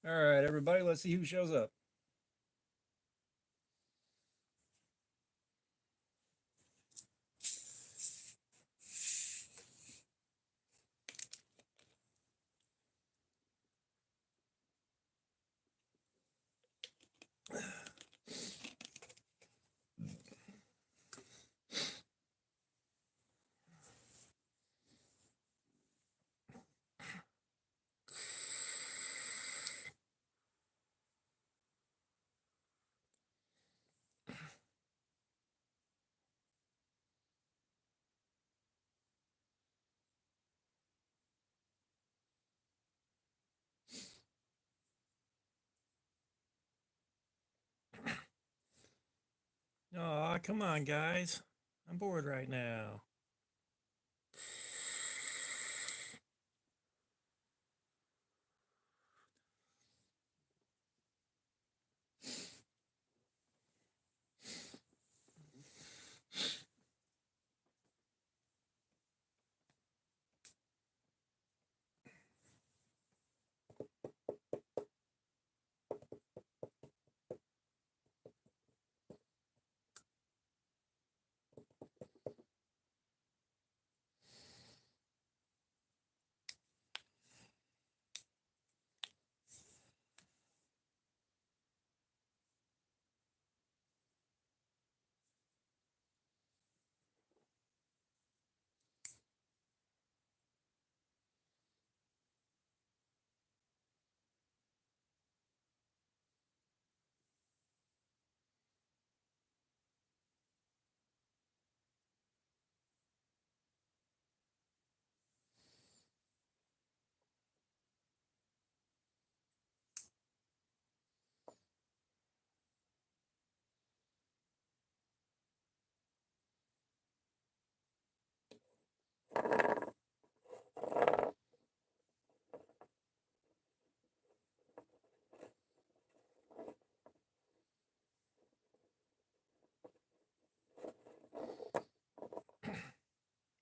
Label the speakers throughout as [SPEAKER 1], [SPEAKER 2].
[SPEAKER 1] All right, everybody, let's see who shows up. Aw, come on, guys. I'm bored right now.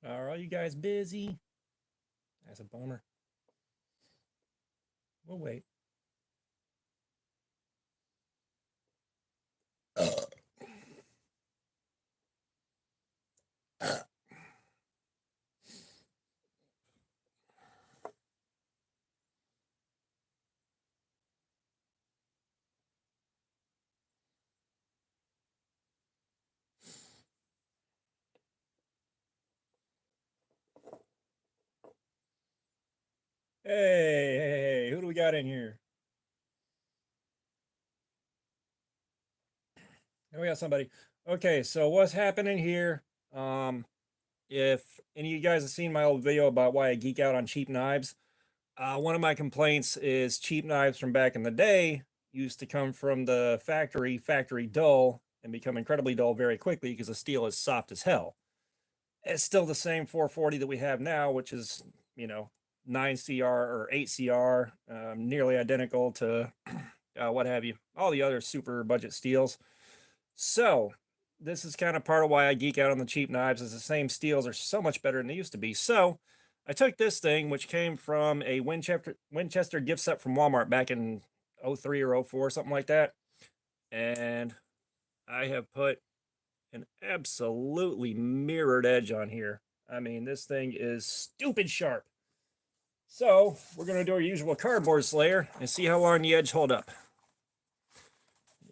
[SPEAKER 1] Are all you guys busy? That's a bummer. We'll wait. Hey, who do we got in here? Oh, we got somebody. Okay, so what's happening here? Um, if any of you guys have seen my old video about why I geek out on cheap knives, one of my complaints is cheap knives from back in the day used to come from the factory dull, and become incredibly dull very quickly because the steel is soft as hell. It's still the same 440 that we have now, which is, you know, 9CR or 8CR, nearly identical to what have you, all the other super budget steels. So, this is kind of part of why I geek out on the cheap knives, is the same steels are so much better than they used to be. So, I took this thing, which came from a Winchester gift set from Walmart back in '03 or '04, something like that. And I have put an absolutely mirrored edge on here. I mean, this thing is stupid sharp. So, we're going to do our usual cardboard slayer and see how long the edge hold up.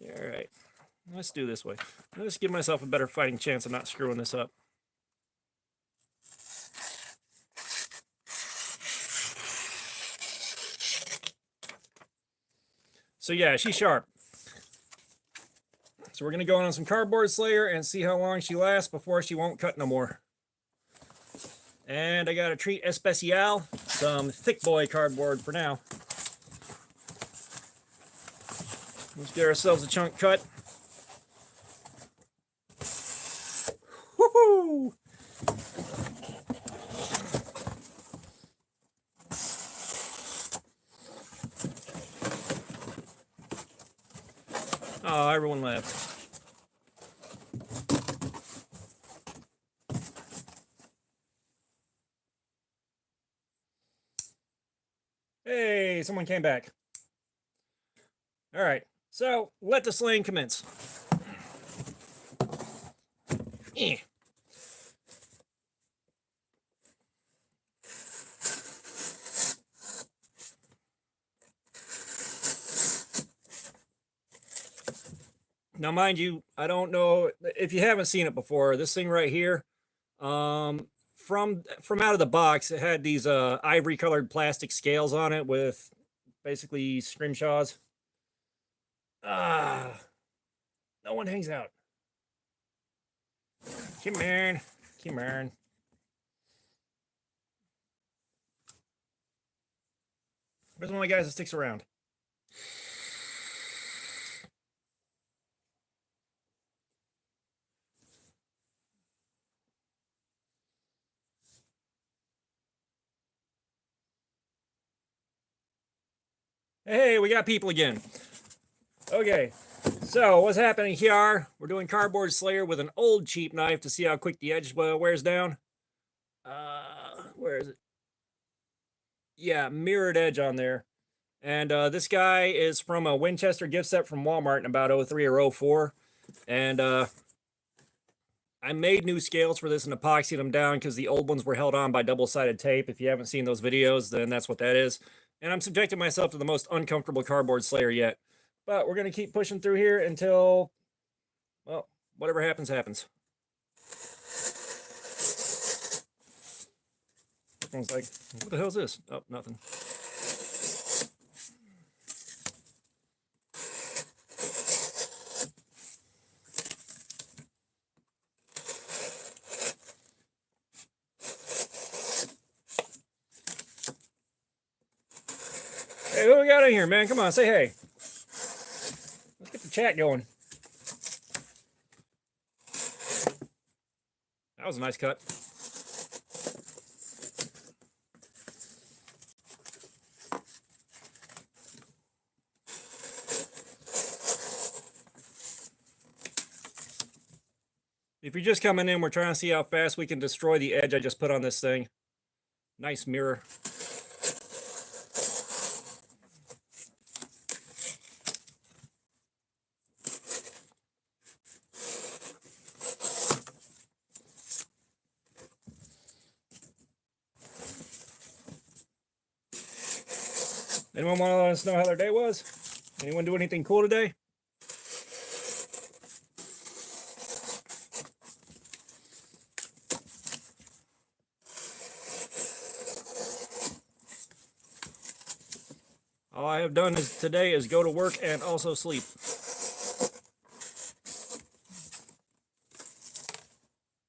[SPEAKER 1] All right, let's do this way. Let's give myself a better fighting chance of not screwing this up. So yeah, she's sharp. So we're going to go on some cardboard slayer and see how long she lasts before she won't cut no more. And I got a treat especial, some thick boy cardboard for now. Let's get ourselves a chunk cut. Woohoo! Oh, everyone left. Hey, someone came back. All right, so let the slaying commence. Eh. Now, mind you, I don't know if you haven't seen it before. This thing right here, from out of the box, it had these ivory colored plastic scales on it with basically scrimshaws. Ah, no one hangs out. Come on, come on. Where's one of my guys that sticks around? Hey, we got people again. Okay, so what's happening here? We're doing Cardboard Slayer with an old cheap knife to see how quick the edge wears down. Where is it? Yeah, mirrored edge on there. And this guy is from a Winchester gift set from Walmart in about 03 or 04. And I made new scales for this and epoxied them down because the old ones were held on by double-sided tape. If you haven't seen those videos, then that's what that is. And I'm subjecting myself to the most uncomfortable Cardboard Slayer yet. But we're going to keep pushing through here until, well, whatever happens, happens. Everyone's like, what the hell is this? Oh, nothing. Hey, who we got in here, man? Come on, say hey. Let's get the chat going. That was a nice cut. If you're just coming in, we're trying to see how fast we can destroy the edge I just put on this thing. Nice mirror. Anyone want to let us know how their day was? Anyone do anything cool today? All I have done today is go to work and also sleep.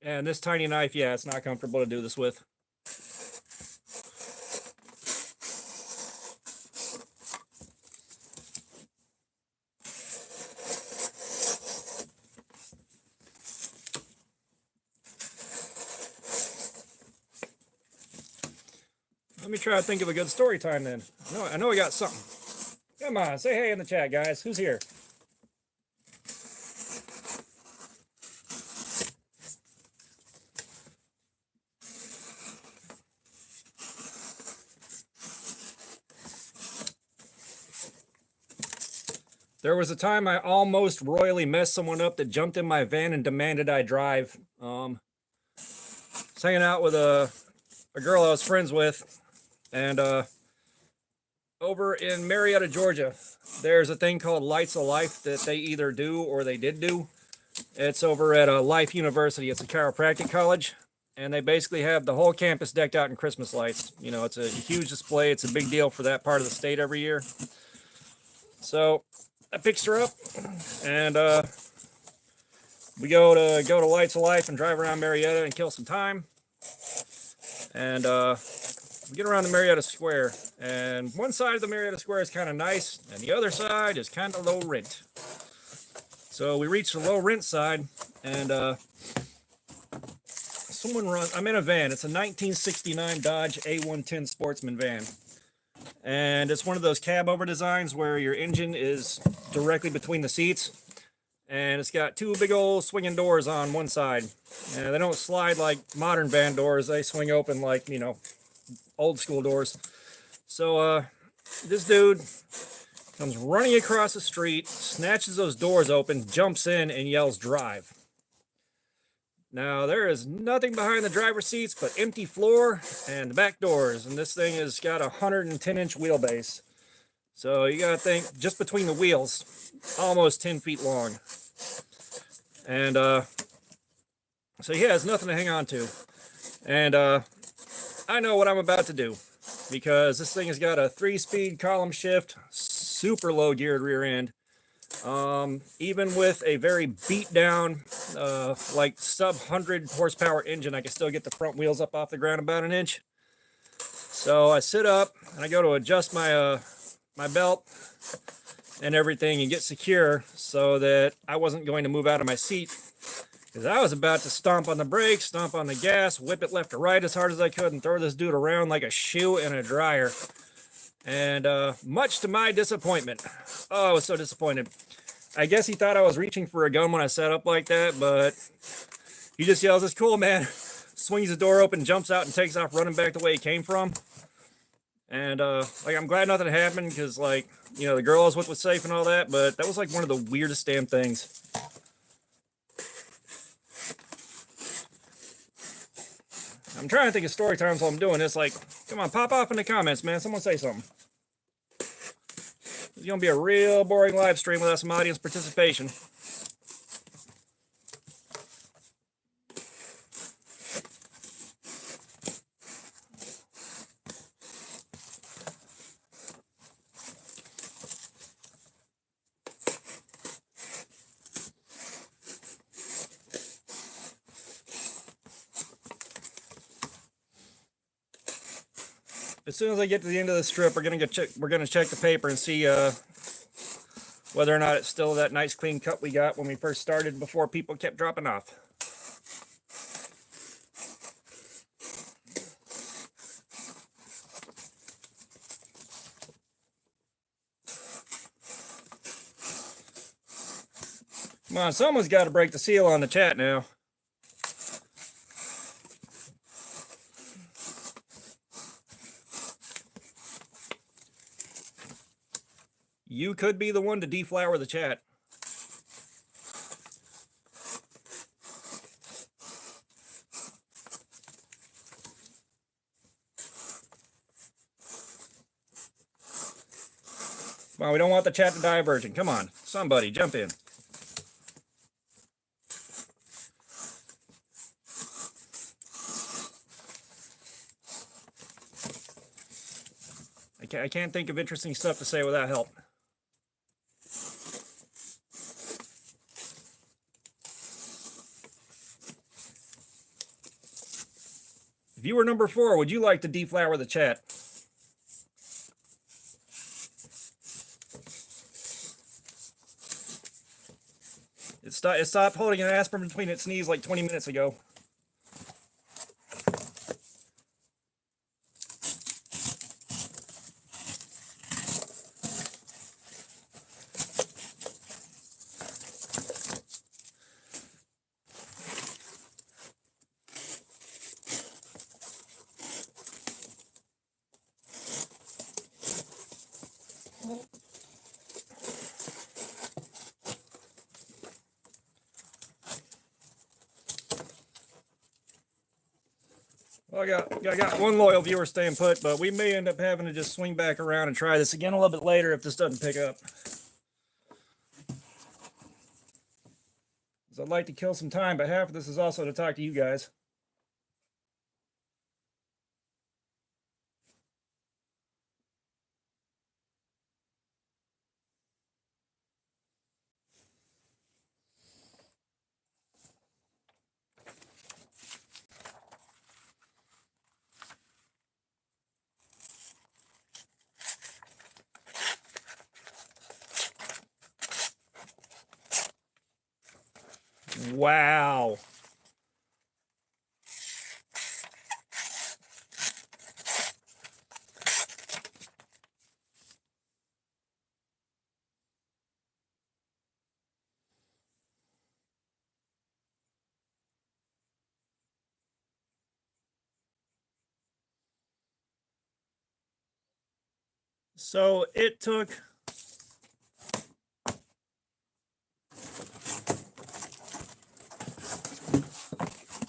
[SPEAKER 1] And this tiny knife, yeah, it's not comfortable to do this with. Let me try to think of a good story time then. I know I got something. Come on, say hey in the chat, guys. Who's here? There was a time I almost royally messed someone up that jumped in my van and demanded I drive. I was hanging out with a girl I was friends with, and over in Marietta, Georgia, there's a thing called Lights of Life that they either do or they did do. It's over at Life University. It's a chiropractic college, and they basically have the whole campus decked out in Christmas lights. You know, it's a huge display. It's a big deal for that part of the state every year. So I picked her up, and we go to Lights of Life and drive around Marietta and kill some time. And we get around the Marietta Square, and one side of the Marietta Square is kind of nice, and the other side is kind of low rent. So we reach the low rent side, and someone runs. I'm in a van. It's a 1969 Dodge A110 Sportsman van, and it's one of those cab over designs where your engine is directly between the seats, and it's got two big old swinging doors on one side, and they don't slide like modern van doors. They swing open like, you know, old school doors. So this dude comes running across the street, snatches those doors open, jumps in, and yells, "Drive." Now, there is nothing behind the driver's seats but empty floor and the back doors, and this thing has got a 110-inch wheelbase. So you gotta think, just between the wheels, almost 10 feet long. And so he has nothing to hang on to. And I know what I'm about to do, because this thing has got a 3-speed column shift, super low geared rear end. Even with a very beat down, like sub 100 horsepower engine, I can still get the front wheels up off the ground about an inch. So I sit up and I go to adjust my my belt and everything and get secure so that I wasn't going to move out of my seat, because I was about to stomp on the brakes, stomp on the gas, whip it left to right as hard as I could, and throw this dude around like a shoe in a dryer. And much to my disappointment, oh, I was so disappointed. I guess he thought I was reaching for a gun when I sat up like that, but he just yells, "It's cool, man." Swings the door open, jumps out, and takes off running back the way he came from. And like, I'm glad nothing happened, because, like, you know, the girl I was with was safe and all that, but that was like one of the weirdest damn things. I'm trying to think of story times while I'm doing this. Like, come on, pop off in the comments, man. Someone say something. It's gonna be a real boring live stream without some audience participation. As soon as I get to the end of the strip, we're gonna check the paper and see whether or not it's still that nice clean cut we got when we first started, before people kept dropping off. Come on, someone's got to break the seal on the chat now. You could be the one to deflower the chat. Come on, we don't want the chat to die a virgin. Come on, somebody jump in. I can't think of interesting stuff to say without help. Viewer number 4, would you like to deflower the chat? It stopped holding an aspirin between its knees like 20 minutes ago. Well, I got one loyal viewer staying put, but we may end up having to just swing back around and try this again a little bit later if this doesn't pick up. I'd like to kill some time, but half of this is also to talk to you guys. Wow. So it took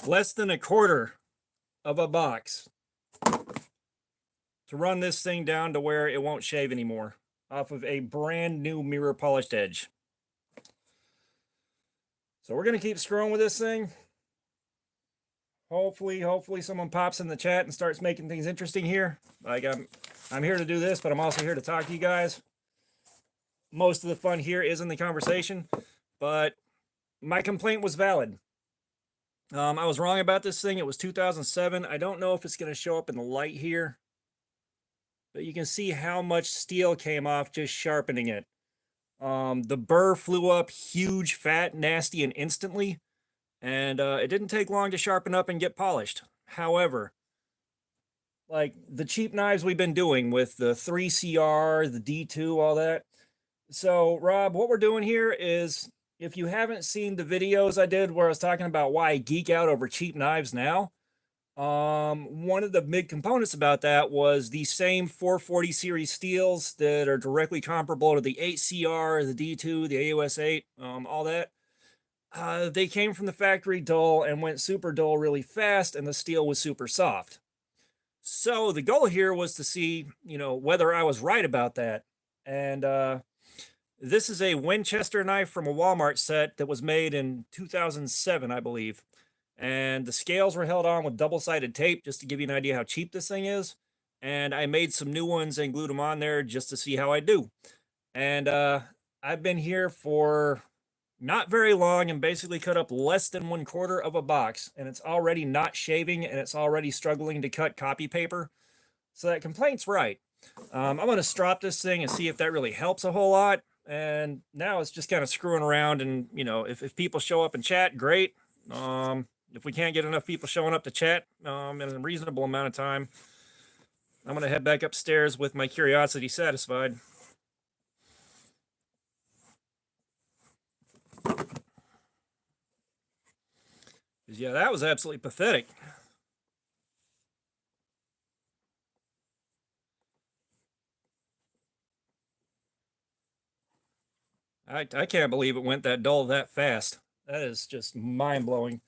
[SPEAKER 1] less than a quarter of a box to run this thing down to where it won't shave anymore off of a brand new mirror polished edge. So we're going to keep screwing with this thing. Hopefully someone pops in the chat and starts making things interesting here. Like I'm here to do this, but I'm also here to talk to you guys. Most of the fun here is in the conversation, but my complaint was valid. I was wrong about this thing. It was 2007. I don't know if it's going to show up in the light here, but you can see how much steel came off just sharpening it. The burr flew up huge, fat, nasty, and instantly. And it didn't take long to sharpen up and get polished. However, like the cheap knives we've been doing with the 3CR, the D2, all that. So, Rob, what we're doing here is, if you haven't seen the videos I did where I was talking about why I geek out over cheap knives now, one of the big components about that was the same 440 series steels that are directly comparable to the 8CR, the D2, the AOS 8, all that. They came from the factory dull and went super dull really fast, and the steel was super soft. So the goal here was to see, whether I was right about that. And this is a Winchester knife from a Walmart set that was made in 2007, I believe. And the scales were held on with double-sided tape just to give you an idea how cheap this thing is. And I made some new ones and glued them on there just to see how I do. And I've been here for not very long and basically cut up less than 1/4 of a box, and it's already not shaving, and it's already struggling to cut copy paper. So that complaint's right. I'm going to strop this thing and see if that really helps a whole lot. And now it's just kind of screwing around, and if people show up and chat, great. If we can't get enough people showing up to chat in a reasonable amount of time, I'm going to head back upstairs with my curiosity satisfied. Yeah, that was absolutely pathetic. I can't believe it went that dull that fast. That is just mind-blowing.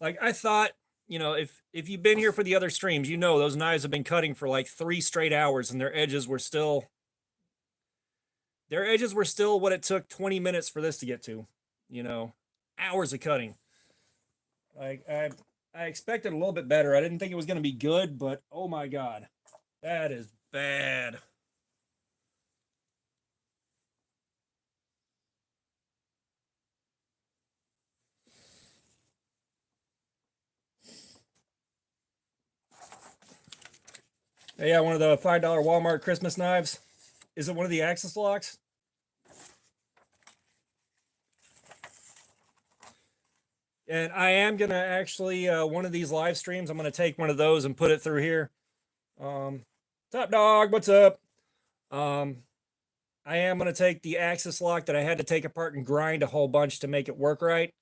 [SPEAKER 1] Like, I thought, if you've been here for the other streams, those knives have been cutting for like 3 straight hours, and their edges were still what it took 20 minutes for this to get to. Hours of cutting. Like, I expected a little bit better. I didn't think it was going to be good, but oh my god, that is bad. Yeah, one of the $5 Walmart Christmas knives. Is it one of the Axis locks? And I am going to actually, one of these live streams, I'm going to take one of those and put it through here. Top Dog, what's up? I am going to take the Axis lock that I had to take apart and grind a whole bunch to make it work right,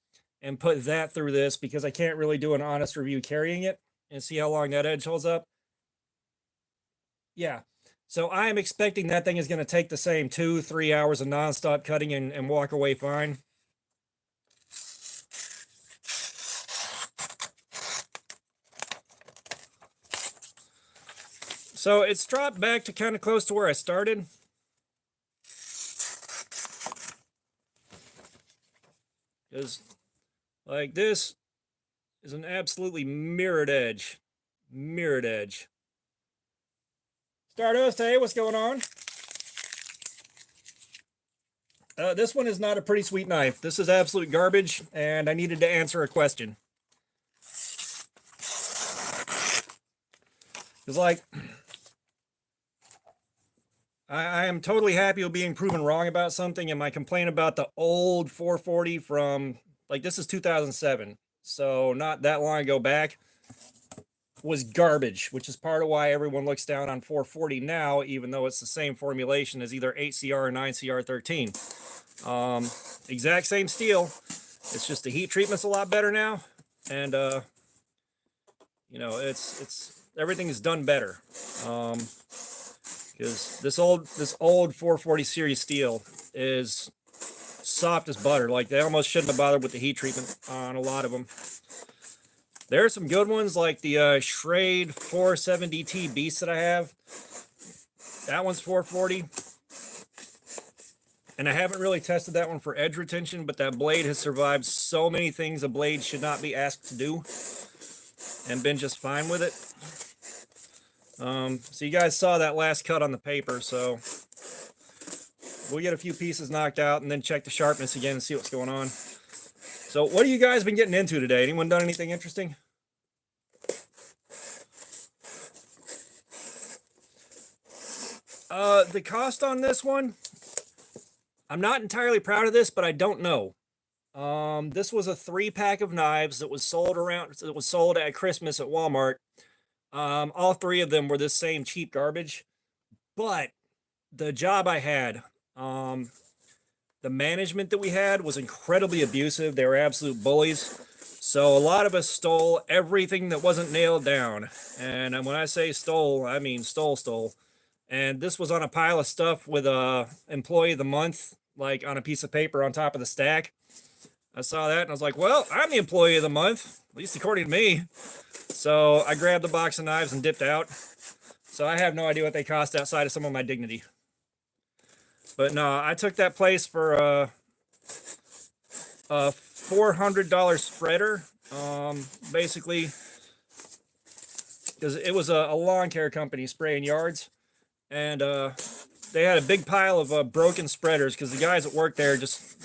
[SPEAKER 1] and put that through this, because I can't really do an honest review carrying it, and see how long that edge holds up. Yeah. So I am expecting that thing is going to take the same 2-3 hours of nonstop cutting and walk away fine. So it's dropped back to kind of close to where I started. Because, like, this is an absolutely mirrored edge. Mirrored edge. Stardust, hey, what's going on? This one is not a pretty sweet knife. This is absolute garbage, and I needed to answer a question. It's like, I am totally happy with being proven wrong about something, and my complaint about the old 440 from, like, this is 2007, so not that long ago back, was garbage, which is part of why everyone looks down on 440 now, even though it's the same formulation as either 8CR or 9CR13. Exact same steel. It's just the heat treatment's a lot better now, and it's everything is done better. Because this old 440 series steel is soft as butter. Like, they almost shouldn't have bothered with the heat treatment on a lot of them. There are some good ones like the Schrade 470T Beast that I have. That one's 440. And I haven't really tested that one for edge retention, but that blade has survived so many things a blade should not be asked to do and been just fine with it. So you guys saw that last cut on the paper, so we'll get a few pieces knocked out and then check the sharpness again and see what's going on. So what have you guys been getting into today? Anyone done anything interesting? The cost on this one, I'm not entirely proud of this, but I don't know. This was a 3-pack of knives that was sold at Christmas at Walmart. All 3 of them were this same cheap garbage, but the job I had, the management that we had was incredibly abusive. They were absolute bullies. So a lot of us stole everything that wasn't nailed down. And when I say stole, I mean stole. And this was on a pile of stuff with a employee of the month, like on a piece of paper on top of the stack. I saw that and I was like, well, I'm the employee of the month, at least according to me. So I grabbed the box of knives and dipped out. So I have no idea what they cost outside of some of my dignity. But no, I took that place for a $400 spreader. Basically, because it was a lawn care company spraying yards. And they had a big pile of broken spreaders because the guys that worked there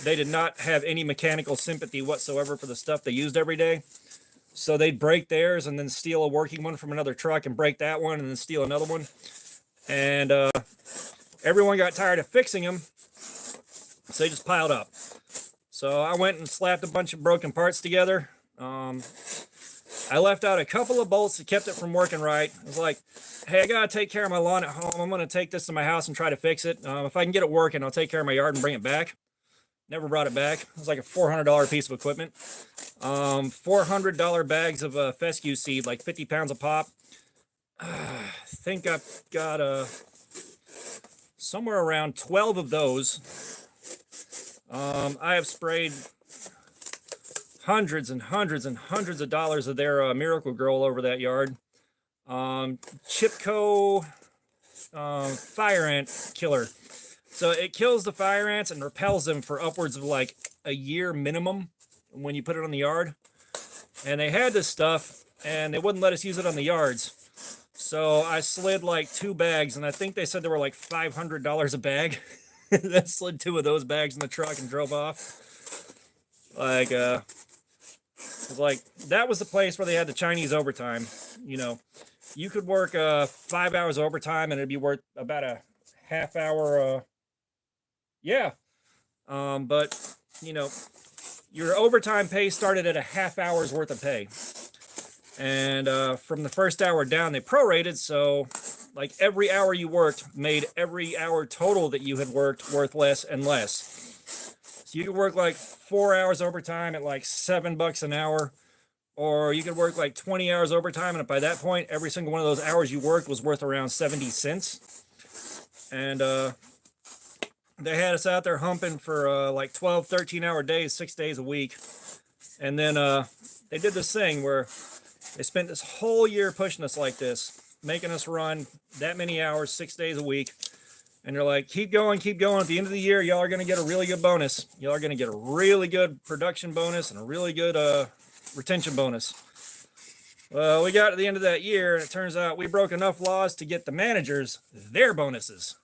[SPEAKER 1] they did not have any mechanical sympathy whatsoever for the stuff they used every day. So they'd break theirs and then steal a working one from another truck and break that one and then steal another one. And everyone got tired of fixing them, so they just piled up. So I went and slapped a bunch of broken parts together. I left out a couple of bolts that kept it from working right. I was like, hey, I gotta take care of my lawn at home. I'm gonna take this to my house and try to fix it. If I can get it working, I'll take care of my yard and bring it back. Never brought it back. It was like a $400 piece of equipment. $400 bags of fescue seed, like 50 pounds a pop. I think I've got somewhere around 12 of those. I have sprayed hundreds and hundreds and hundreds of dollars of their Miracle-Gro over that yard. Chipco fire ant killer. So it kills the fire ants and repels them for upwards of like a year minimum when you put it on the yard. And they had this stuff and they wouldn't let us use it on the yards. So I slid like 2 bags, and I think they said they were like $500 a bag. I slid 2 of those bags in the truck and drove off. Like, that was the place where they had the Chinese overtime. You know, you could work 5 hours overtime and it'd be worth about a half hour. But you know, your overtime pay started at a half hour's worth of pay. And from the first hour down, they prorated. So like every hour you worked made every hour total that you had worked worth less and less. So you could work like 4 hours overtime at like $7 an hour, or you could work like 20 hours overtime. And by that point, every single one of those hours you worked was worth around 70 cents. And they had us out there humping for like 12, 13-hour days, 6 days a week. And then they did this thing where they spent this whole year pushing us like this, making us run that many hours, 6 days a week. And they're like, keep going, keep going. At the end of the year, y'all are going to get a really good bonus. Y'all are going to get a really good production bonus and a really good retention bonus. Well, we got to the end of that year, and it turns out we broke enough laws to get the managers their bonuses.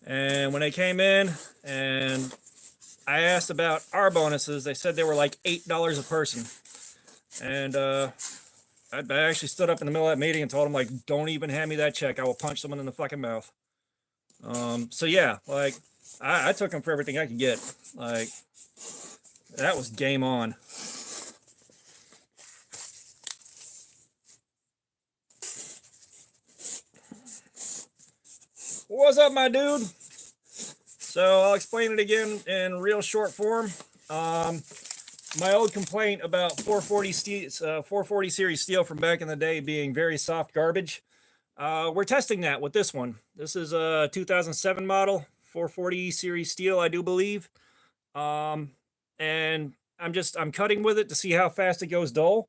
[SPEAKER 1] And when they came in and I asked about our bonuses, they said they were like $8 a person. And I actually stood up in the middle of that meeting and told them, like, don't even hand me that check. I will punch someone in the fucking mouth. So yeah, like I took them for everything I could get. Like, that was game on. What's up, my dude? So I'll explain it again in real short form. My old complaint about 440 series steel from back in the day being very soft garbage. We're testing that with this one. This is a 2007 model 440 series steel, I do believe. And I'm cutting with it to see how fast it goes dull.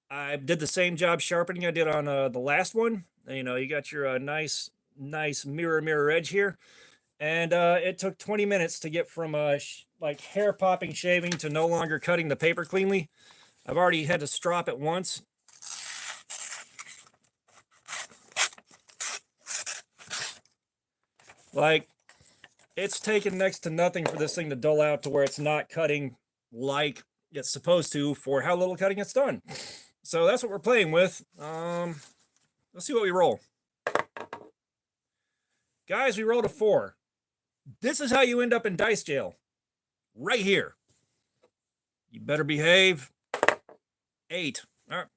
[SPEAKER 1] I did the same job sharpening I did on the last one. You know, you got your nice mirror edge here, and it took 20 minutes to get from like hair popping shaving to no longer cutting the paper cleanly. I've already had to strop it once. Like, it's taken next to nothing for this thing to dull out to where it's not cutting like it's supposed to for how little cutting it's done. So that's what we're playing with. Let's see what we roll. Guys, we rolled a 4. This is how you end up in dice jail. Right here. You better behave. 8. All right.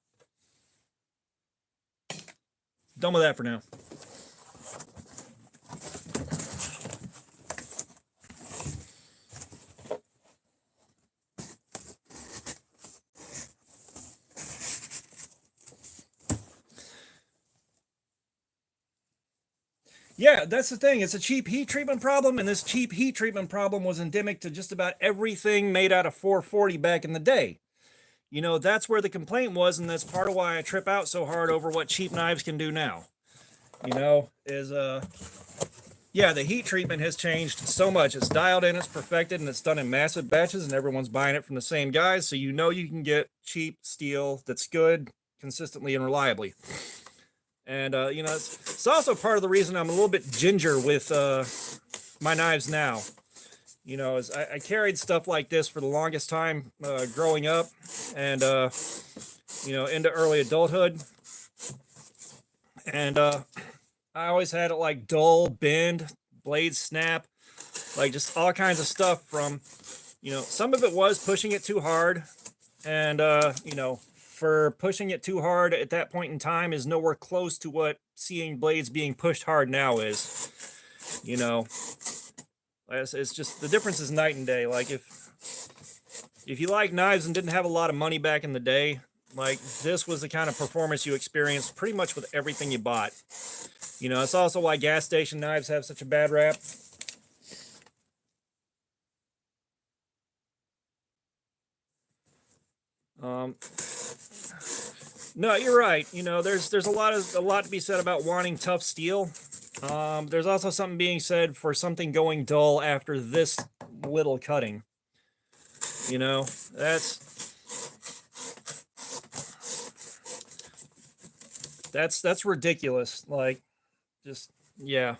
[SPEAKER 1] Done with that for now. Yeah, that's the thing. It's a cheap heat treatment problem, and this cheap heat treatment problem was endemic to just about everything made out of 440 back in the day. You know, that's where the complaint was, and that's part of why I trip out so hard over what cheap knives can do now. You know, is yeah, the heat treatment has changed so much. It's dialed in, it's perfected, and it's done in massive batches, and everyone's buying it from the same guys, so you know you can get cheap steel that's good, consistently and reliably. And you know, it's also part of the reason I'm a little bit ginger with my knives now. You know, is I carried stuff like this for the longest time growing up, and you know, into early adulthood, and I always had it like dull, bend, blades snap, like just all kinds of stuff from, you know, some of it was pushing it too hard, and you know, for pushing it too hard at that point in time is nowhere close to what seeing blades being pushed hard now is. You know, it's just the difference is night and day. Like if you like knives and didn't have a lot of money back in the day, like this was the kind of performance you experienced pretty much with everything you bought. You know, it's also why gas station knives have such a bad rap. No, you're right. You know, there's a lot to be said about wanting tough steel. There's also something being said for something going dull after this little cutting. You know, that's ridiculous. Like, just yeah.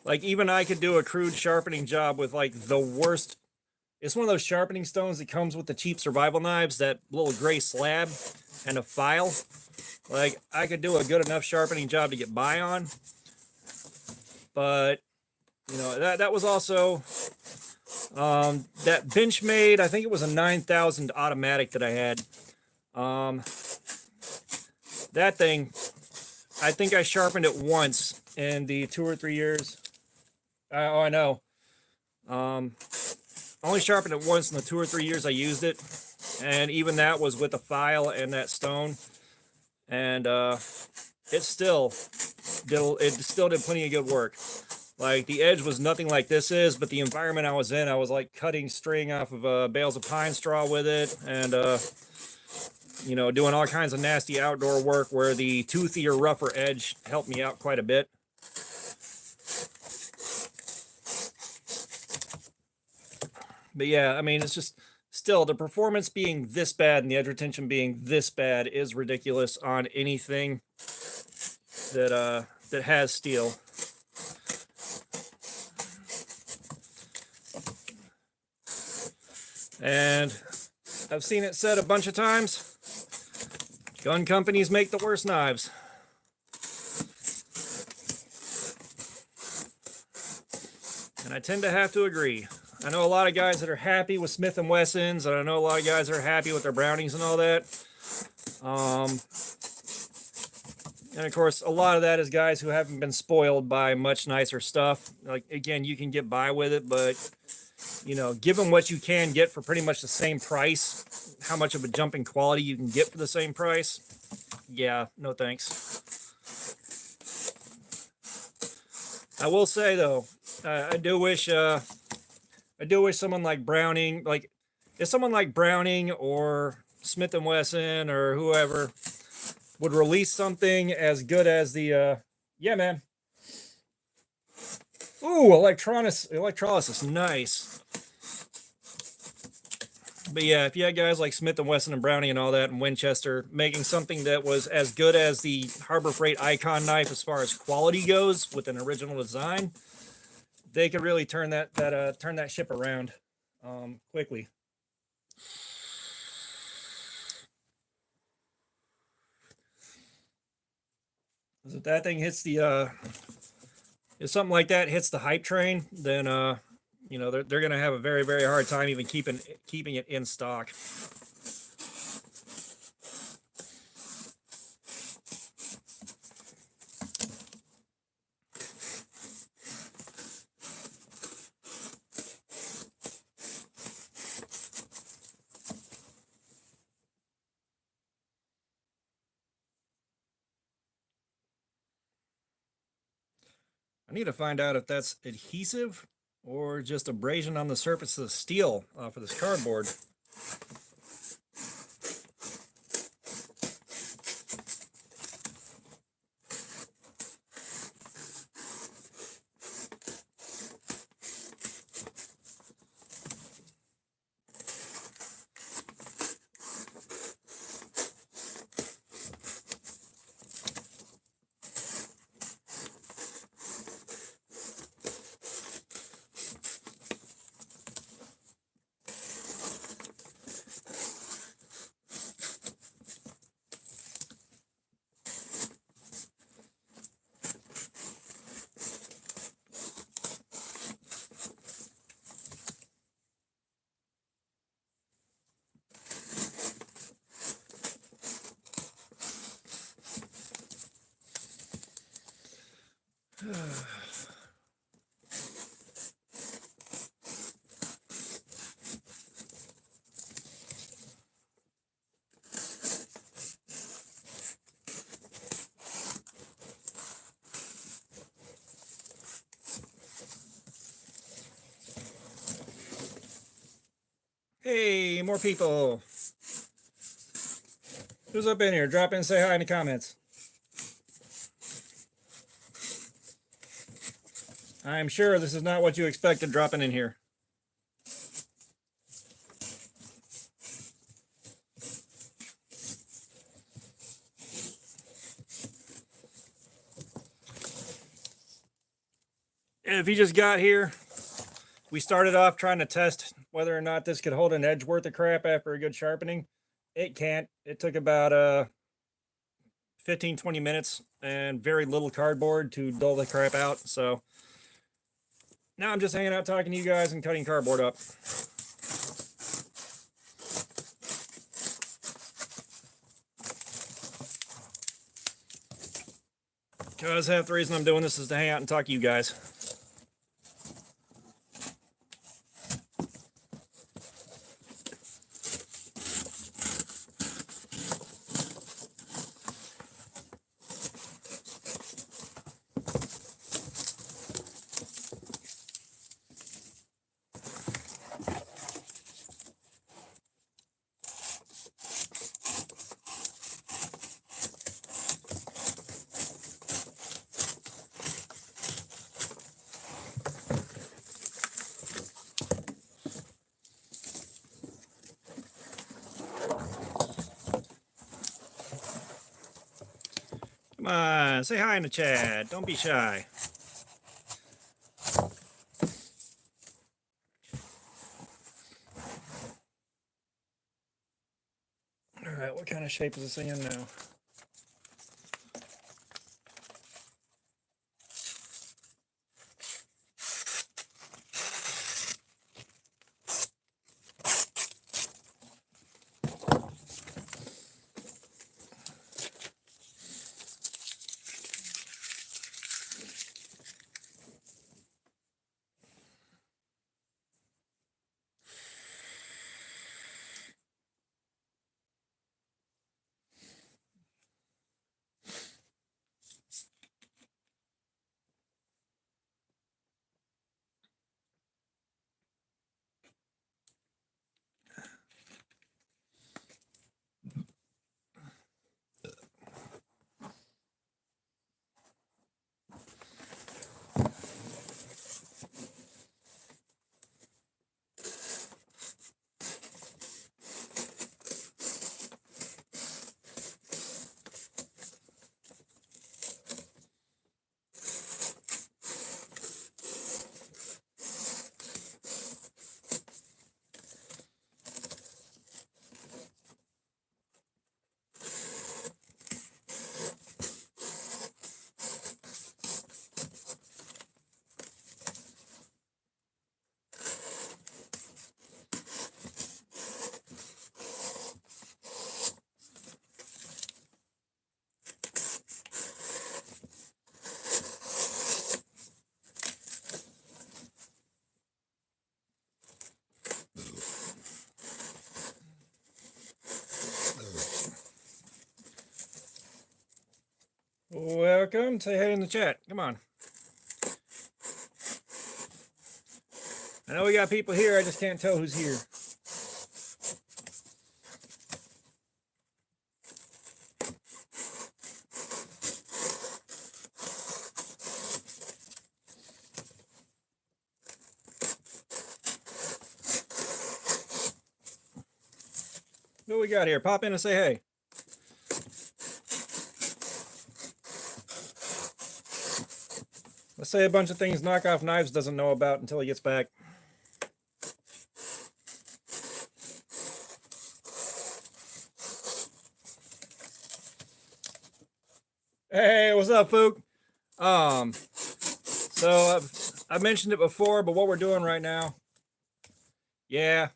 [SPEAKER 1] Like even I could do a crude sharpening job with like the worst. It's one of those sharpening stones that comes with the cheap survival knives, that little gray slab and a file. Like I could do a good enough sharpening job to get by on. But you know, that was also that Benchmade, I think it was a 9000 automatic that I had. That thing, I think I sharpened it once in the 2 or 3 years. Oh, I know. Only sharpened it once in the 2 or 3 years I used it, and even that was with a file and that stone, and it still did plenty of good work. Like the edge was nothing like this is, but the environment I was in, I was like cutting string off of bales of pine straw with it, and you know, doing all kinds of nasty outdoor work where the toothier, rougher edge helped me out quite a bit. But yeah, I mean, it's just still the performance being this bad and the edge retention being this bad is ridiculous on anything that has steel. And I've seen it said a bunch of times, gun companies make the worst knives. And I tend to have to agree. I know a lot of guys that are happy with Smith & Wessons, and I know a lot of guys that are happy with their Brownings and all that. And of course, a lot of that is guys who haven't been spoiled by much nicer stuff. Like, again, you can get by with it, but, you know, given what you can get for pretty much the same price, how much of a jump in quality you can get for the same price, yeah, no thanks. I will say, though, I do wish someone like Browning, like, if someone like Browning or Smith and Wesson or whoever would release something as good as the yeah, man. Ooh, electrolysis, nice. But yeah, if you had guys like Smith and Wesson and Browning and all that, and Winchester making something that was as good as the Harbor Freight Icon knife as far as quality goes with an original design, they could really turn that ship around quickly. If that thing hits the if something like that hits the hype train, then you know they're going to have a very, very hard time even keeping it in stock. I need to find out if that's adhesive or just abrasion on the surface of the steel for this cardboard. Hey, more people. Who's up in here? Drop in, say hi in the comments. I'm sure this is not what you expected dropping in here. If you just got here, we started off trying to test whether or not this could hold an edge worth of crap after a good sharpening. It can't. It took about 15-20 minutes and very little cardboard to dull the crap out. So now I'm just hanging out talking to you guys and cutting cardboard up. Because half the reason I'm doing this is to hang out and talk to you guys. Come on, say hi in the chat. Don't be shy. All right, what kind of shape is this thing in now? welcome. Say hey in the chat. Come on. I know we got people here. I just can't tell who's here. What we got here? Pop in and say hey. Let's say a bunch of things Knockoff Knives doesn't know about until he gets back. Hey, what's up, Fook? So I've mentioned it before, but what we're doing right now, yeah,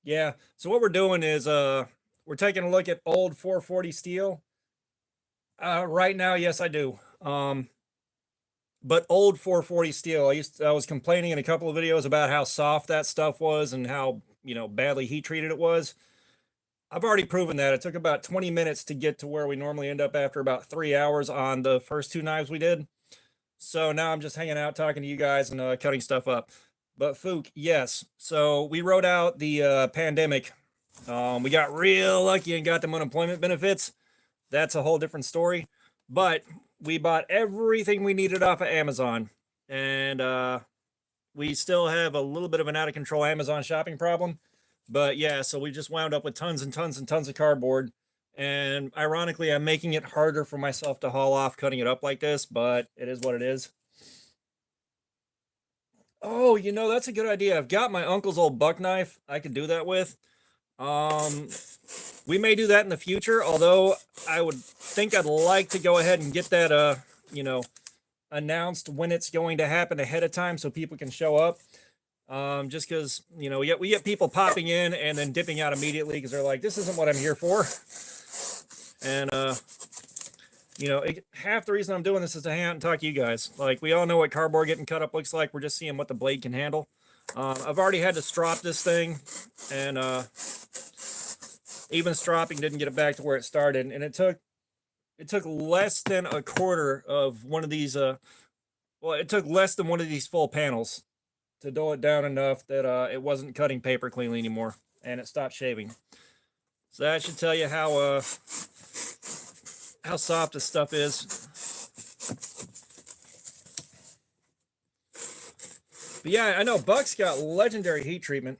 [SPEAKER 1] yeah. So what we're doing is we're taking a look at old 440 steel. Right now, yes, I do. But old 440 steel. I was complaining in a couple of videos about how soft that stuff was and how, badly heat treated it was. I've already proven that. It took about 20 minutes to get to where we normally end up after about 3 hours on the first two knives we did. So now I'm just hanging out talking to you guys and cutting stuff up. But Fook, yes. So we wrote out the pandemic. We got real lucky and got them unemployment benefits. That's a whole different story. But we bought everything we needed off of Amazon. And we still have a little bit of an out of control Amazon shopping problem. But yeah, so we just wound up with tons and tons and tons of cardboard. And ironically, I'm making it harder for myself to haul off cutting it up like this, but it is what it is. Oh, that's a good idea. I've got my uncle's old buck knife I could do that with. We may do that in the future, although I would think I'd like to go ahead and get that, announced when it's going to happen ahead of time so people can show up. Just because, we get people popping in and then dipping out immediately because they're like, this isn't what I'm here for. And, half the reason I'm doing this is to hang out and talk to you guys. Like, we all know what cardboard getting cut up looks like. We're just seeing what the blade can handle. I've already had to strop this thing, and even stropping didn't get it back to where it started. And it took less than a quarter of one of these, it took less than one of these full panels to dull it down enough that it wasn't cutting paper cleanly anymore, and it stopped shaving. So that should tell you how soft this stuff is. But yeah, I know Buck's got legendary heat treatment.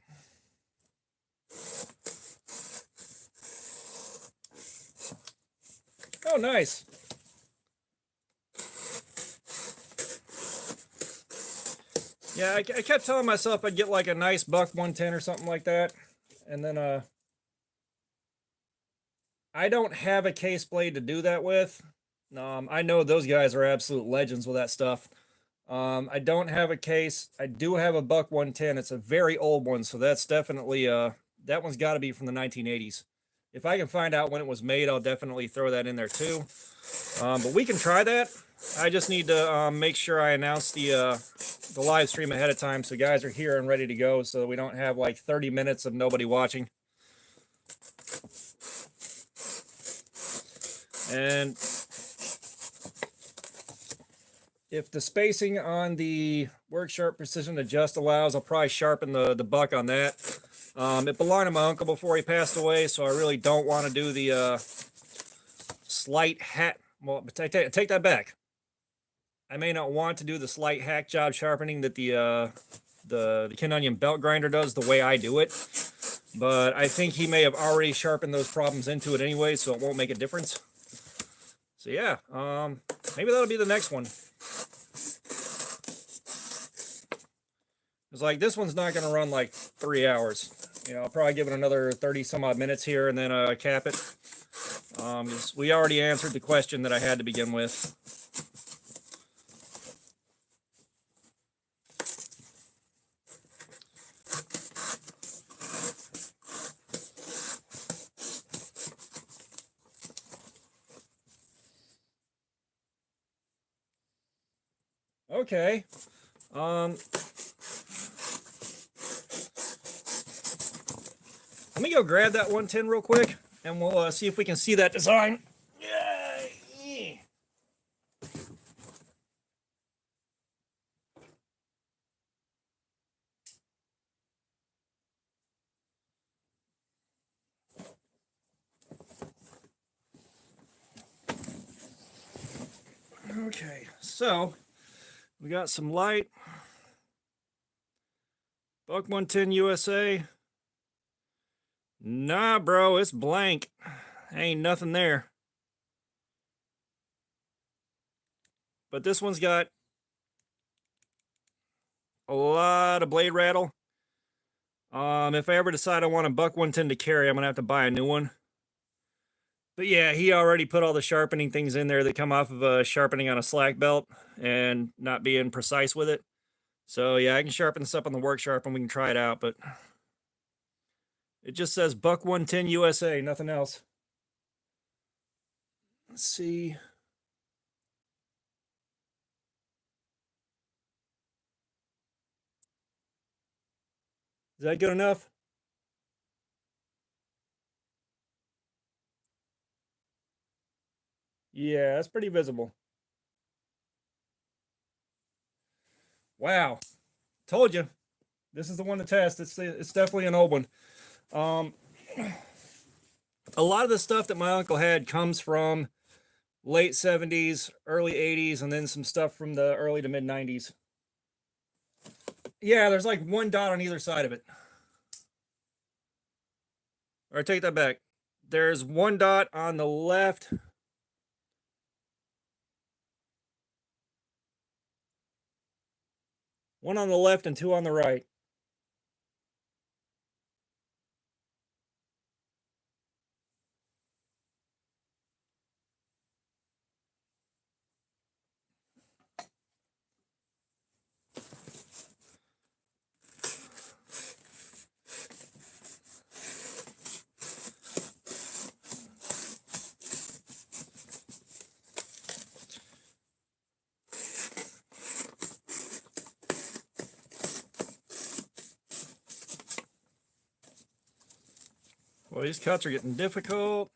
[SPEAKER 1] Oh, nice. Yeah, I kept telling myself I'd get like a nice Buck 110 or something like that. And then, I don't have a case blade to do that with. I know those guys are absolute legends with that stuff. I don't have a case. I do have a Buck 110. It's a very old one, so that's definitely, that one's got to be from the 1980s. If I can find out when it was made, I'll definitely throw that in there too. But we can try that. I just need to make sure I announce the live stream ahead of time so guys are here and ready to go so that we don't have like 30 minutes of nobody watching. And if the spacing on the Worksharp Precision Adjust allows, I'll probably sharpen the buck on that. It belonged to my uncle before he passed away, so I really don't want to do the slight hack. Well, take that back. I may not want to do the slight hack job sharpening that the Ken Onion belt grinder does the way I do it. But I think he may have already sharpened those problems into it anyway, so it won't make a difference. So yeah, maybe that'll be the next one. It's like this one's not going to run like 3 hours. I'll probably give it another 30 some odd minutes here and then cap it. We already answered the question that I had to begin with. Okay. Let me go grab that 110 real quick, and we'll see if we can see that design. Okay, so we got some light. Buck 110 USA. Nah, bro, it's blank. Ain't nothing there. But this one's got a lot of blade rattle. If I ever decide I want a Buck 110 to carry, I'm gonna have to buy a new one. But yeah, he already put all the sharpening things in there that come off of a sharpening on a slack belt and not being precise with it. So yeah, I can sharpen this up on the workshop and we can try it out, but it just says Buck 110 USA, nothing else. Let's see. Is that good enough? Yeah, that's pretty visible. Wow. Told you. This is the one to test. It's definitely an old one. A lot of the stuff that my uncle had comes from late 70s, early 80s, and then some stuff from the early to mid 90s. Yeah, there's like one dot on either side of it. Or take that back. There's one dot on the left. One on the left and two on the right. Well, these cuts are getting difficult.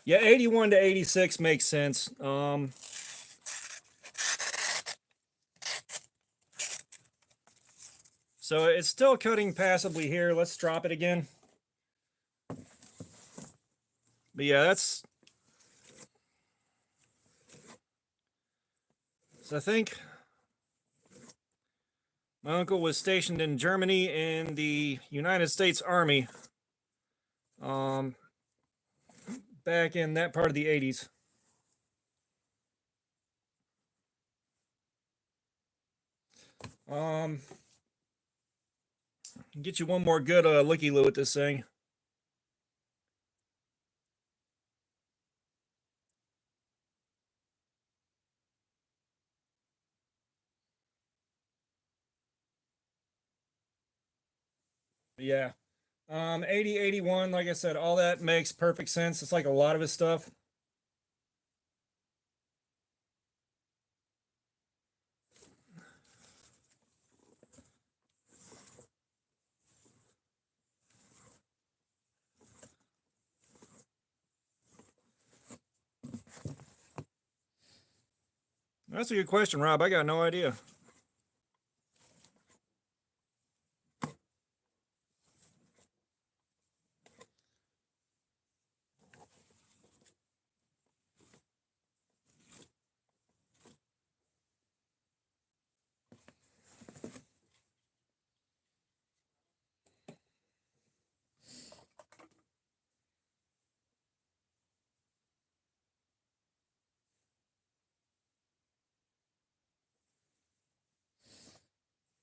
[SPEAKER 1] Yeah, 81 to 86 makes sense. So it's still cutting passably here. Let's drop it again. But yeah, that's... So I think my uncle was stationed in Germany in the United States Army. Back in that part of the 80s. Get you one more good looky-loo at this thing. Yeah. 80, 81, like I said, all that makes perfect sense. It's like a lot of his stuff. That's a good question, Rob. I got no idea.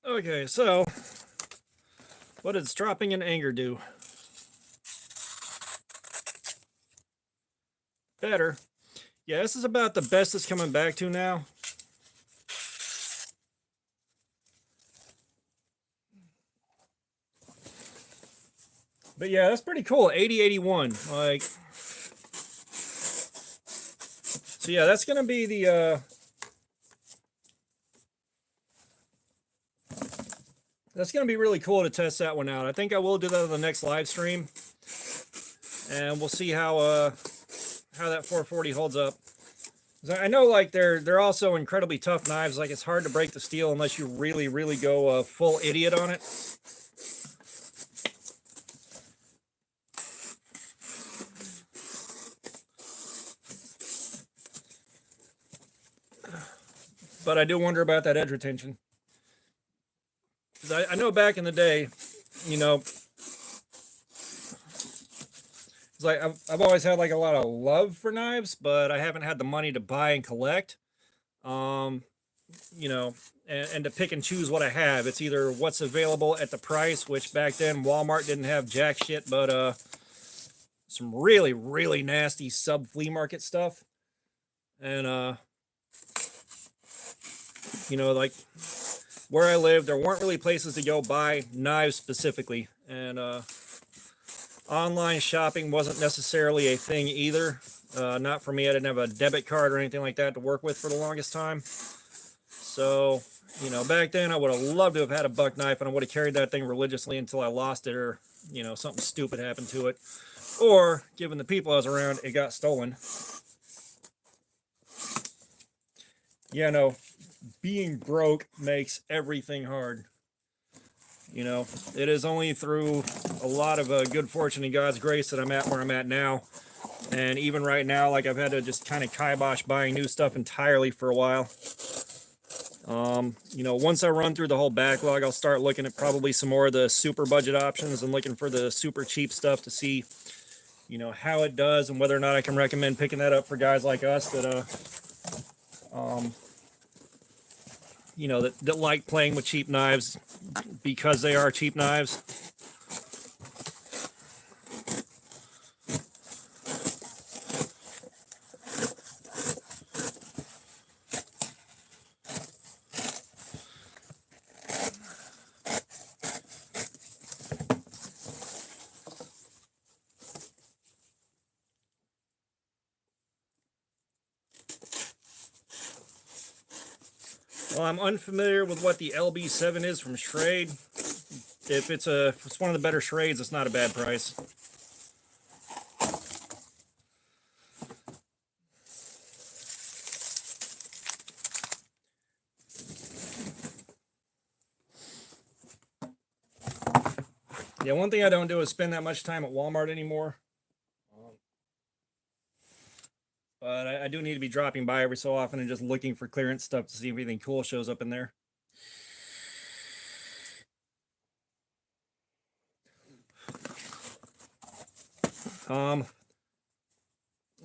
[SPEAKER 1] Okay, so what does dropping in anger do? Better. Yeah, this is about the best it's coming back to now. But yeah, that's pretty cool. 80, 81. Like, so yeah, that's gonna be the that's going to be really cool to test that one out. I think I will do that on the next live stream, and we'll see how that 440 holds up. I know, like, they're also incredibly tough knives. Like, it's hard to break the steel unless you really, really go full idiot on it. But I do wonder about that edge retention. Because I know back in the day, you know, it's like I've always had like a lot of love for knives, but I haven't had the money to buy and collect. You know, and to pick and choose what I have. It's either what's available at the price, which back then Walmart didn't have jack shit, but some really, really nasty sub flea market stuff. And you know, like where I lived, there weren't really places to go buy knives specifically, and online shopping wasn't necessarily a thing either. Not for me. I didn't have a debit card or anything like that to work with for the longest time. So, you know, back then I would have loved to have had a buck knife, and I would have carried that thing religiously until I lost it, or, you know, something stupid happened to it. Or, given the people I was around, it got stolen. Yeah, no, being broke makes everything hard. You know, it is only through a lot of good fortune and God's grace that I'm at where I'm at now. And even right now, like, I've had to just kind of kibosh buying new stuff entirely for a while. You know, once I run through the whole backlog, I'll start looking at probably some more of the super budget options and looking for the super cheap stuff to see, you know, how it does and whether or not I can recommend picking that up for guys like us that, you know, that like playing with cheap knives because they are cheap knives. Well, I'm unfamiliar with what the LB7 is from Schrade. If it's one of the better Schrades, it's not a bad price. Yeah, one thing I don't do is spend that much time at Walmart anymore. But I do need to be dropping by every so often and just looking for clearance stuff to see if anything cool shows up in there.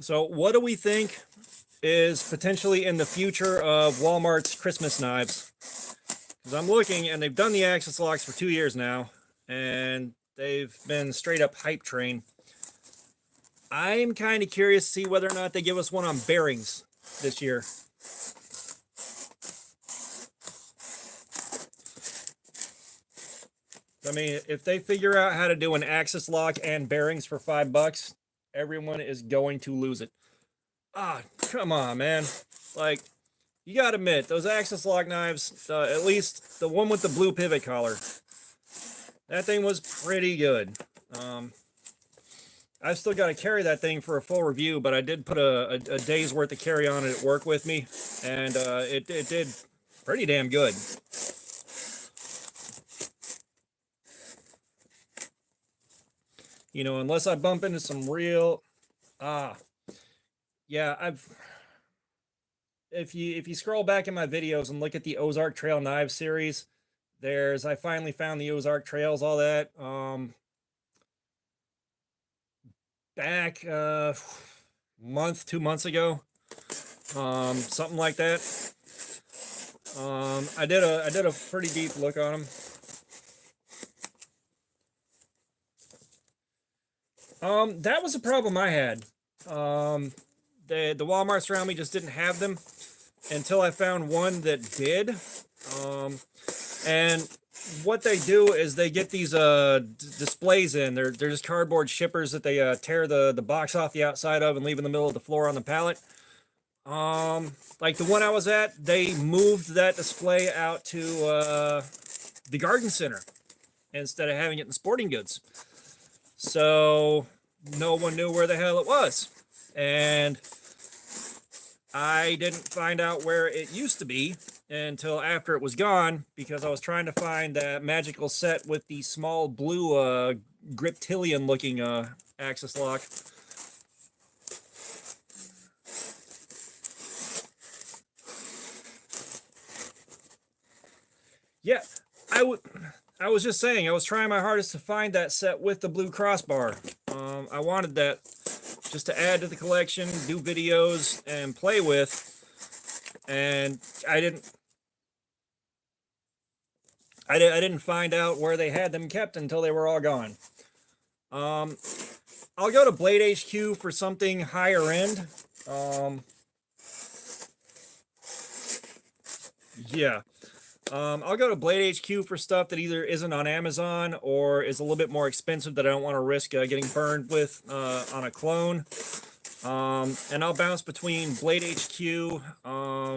[SPEAKER 1] So what do we think is potentially in the future of Walmart's Christmas knives? Because I'm looking, and they've done the Axis locks for 2 years now, and they've been straight up hype train. I'm kind of curious to see whether or not they give us one on bearings this year. I mean, if they figure out how to do an Axis lock and bearings for $5, everyone is going to lose it. Ah, come on, man. Like, you gotta admit, those Axis lock knives, at least the one with the blue pivot collar, that thing was pretty good. I've still got to carry that thing for a full review, but I did put a day's worth of carry on it at work with me, and it did pretty damn good. You know, unless I bump into some real, yeah, if you scroll back in my videos and look at the Ozark Trail Knives series, I finally found the Ozark Trails, all that. Back month, 2 months ago, something like that. I did a pretty deep look on them. That was a problem I had. The Walmarts around me just didn't have them until I found one that did. And what they do is they get these displays in. They're just cardboard shippers that they tear the box off the outside of and leave in the middle of the floor on the pallet. Like the one I was at, they moved that display out to the garden center instead of having it in sporting goods. So no one knew where the hell it was. And I didn't find out where it used to be until after it was gone, because I was trying to find that magical set with the small blue Griptilian looking axis lock. Yeah, I was just saying, I was trying my hardest to find that set with the blue crossbar. I wanted that just to add to the collection, do videos, and play with. And I didn't find out where they had them kept until they were all gone. I'll go to Blade HQ for something higher end. Yeah. I'll go to Blade HQ for stuff that either isn't on Amazon or is a little bit more expensive that I don't want to risk getting burned with on a clone. And I'll bounce between Blade HQ,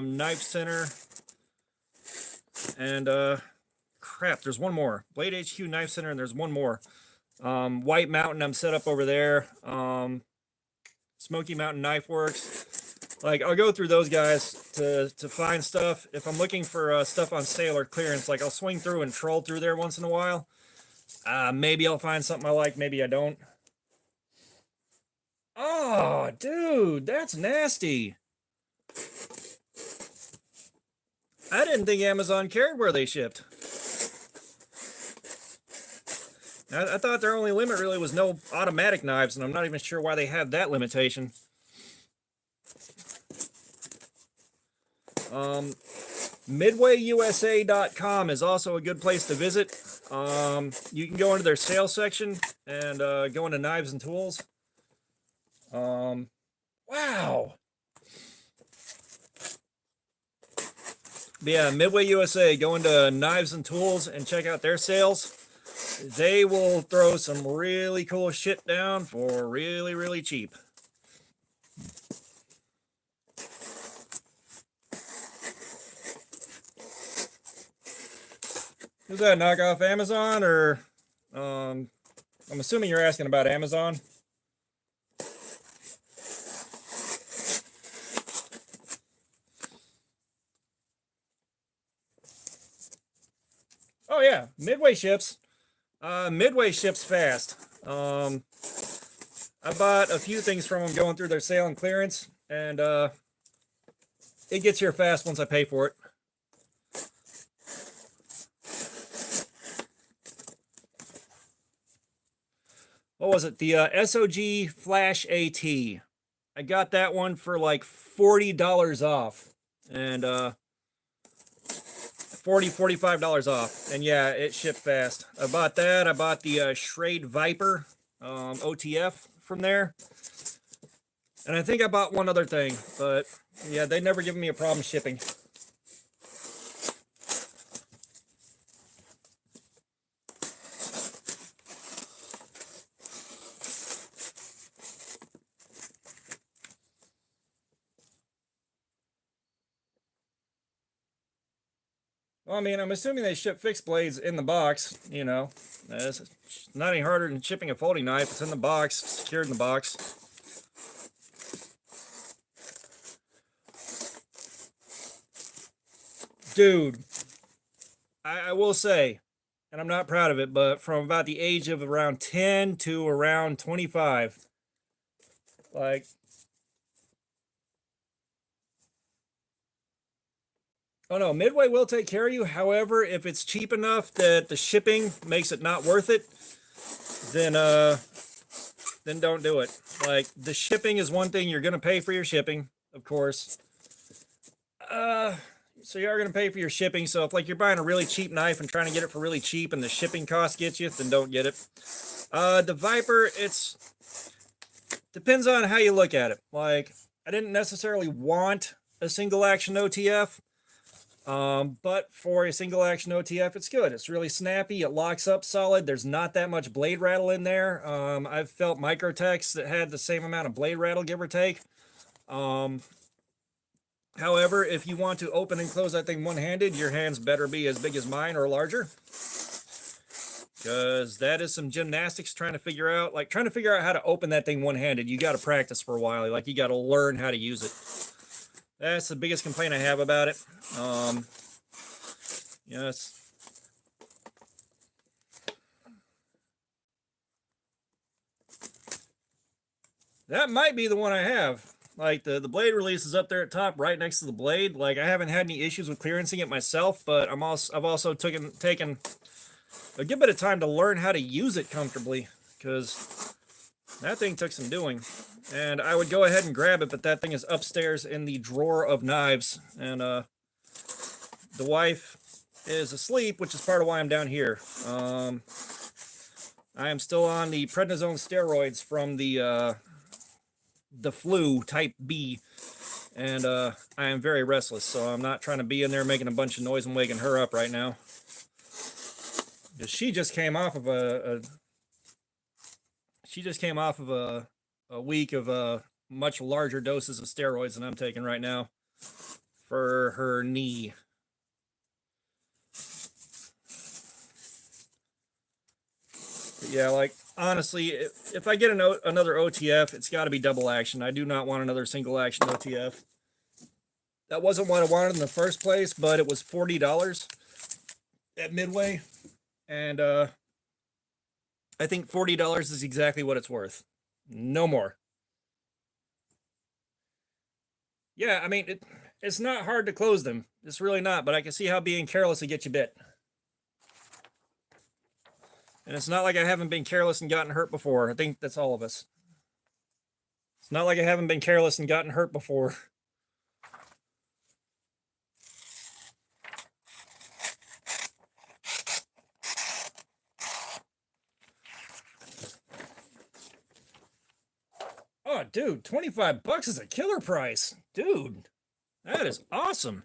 [SPEAKER 1] Knife Center, and crap, there's one more. Blade HQ, Knife Center, and there's one more. White Mountain, I'm set up over there. Smoky Mountain Knife Works. Like, I'll go through those guys to find stuff. If I'm looking for stuff on sale or clearance, like, I'll swing through and troll through there once in a while. Maybe I'll find something I like, maybe I don't. Oh, dude, that's nasty. I didn't think Amazon cared where they shipped. I thought their only limit really was no automatic knives, and I'm not even sure why they have that limitation. MidwayUSA.com is also a good place to visit. You can go into their sales section and go into knives and tools. Wow. But yeah, Midway USA, go into knives and tools and check out their sales. They will throw some really cool shit down for really, really cheap. Is that knockoff Amazon, or I'm assuming you're asking about Amazon? Oh yeah, Midway ships. Midway ships fast. I bought a few things from them going through their sale and clearance, and it gets here fast once I pay for it. What was it? The SOG Flash AT. I got that one for like $40 off, and $45 off, and yeah, it shipped fast. I bought that. I bought the Schrade Viper OTF from there, and I think I bought one other thing, but yeah, they never given me a problem shipping. Well, I mean, I'm assuming they ship fixed blades in the box, you know. It's not any harder than shipping a folding knife. It's in the box, secured in the box. Dude, I will say, and I'm not proud of it, but from about the age of around 10 to around 25, like, oh no, Midway will take care of you. However, if it's cheap enough that the shipping makes it not worth it, then don't do it. Like, the shipping is one thing. You're going to pay for your shipping, of course. So you are going to pay for your shipping. So if like you're buying a really cheap knife and trying to get it for really cheap and the shipping cost gets you, then don't get it. The Viper, it's depends on how you look at it. Like, I didn't necessarily want a single action OTF. But for a single action OTF, it's good. It's really snappy. It locks up solid. There's not that much blade rattle in there. I've felt Microtechs that had the same amount of blade rattle, give or take. However, if you want to open and close that thing one-handed, your hands better be as big as mine or larger. Because that is some gymnastics trying to figure out how to open that thing one-handed. You got to practice for a while. Like, you got to learn how to use it. That's the biggest complaint I have about it. Yes. That might be the one I have. Like, the blade release is up there at top, right next to the blade. Like, I haven't had any issues with clearancing it myself, but I've also taken a good bit of time to learn how to use it comfortably, because that thing took some doing. And I would go ahead and grab it, but that thing is upstairs in the drawer of knives, and the wife is asleep, which is part of why I'm down here. I am still on the prednisone steroids from the flu type B, and I am very restless, so I'm not trying to be in there making a bunch of noise and waking her up right now. Because she just came off of a week of much larger doses of steroids than I'm taking right now for her knee. But yeah, like, honestly, if I get another OTF, it's got to be double action. I do not want another single action OTF. That wasn't what I wanted in the first place, but it was $40 at Midway, and I think $40 is exactly what it's worth. No more. Yeah, I mean, it's not hard to close them. It's really not, but I can see how being careless will get you bit. And it's not like I haven't been careless and gotten hurt before. I think that's all of us. It's not like I haven't been careless and gotten hurt before. Oh, dude, 25 bucks is a killer price. Dude, that is awesome.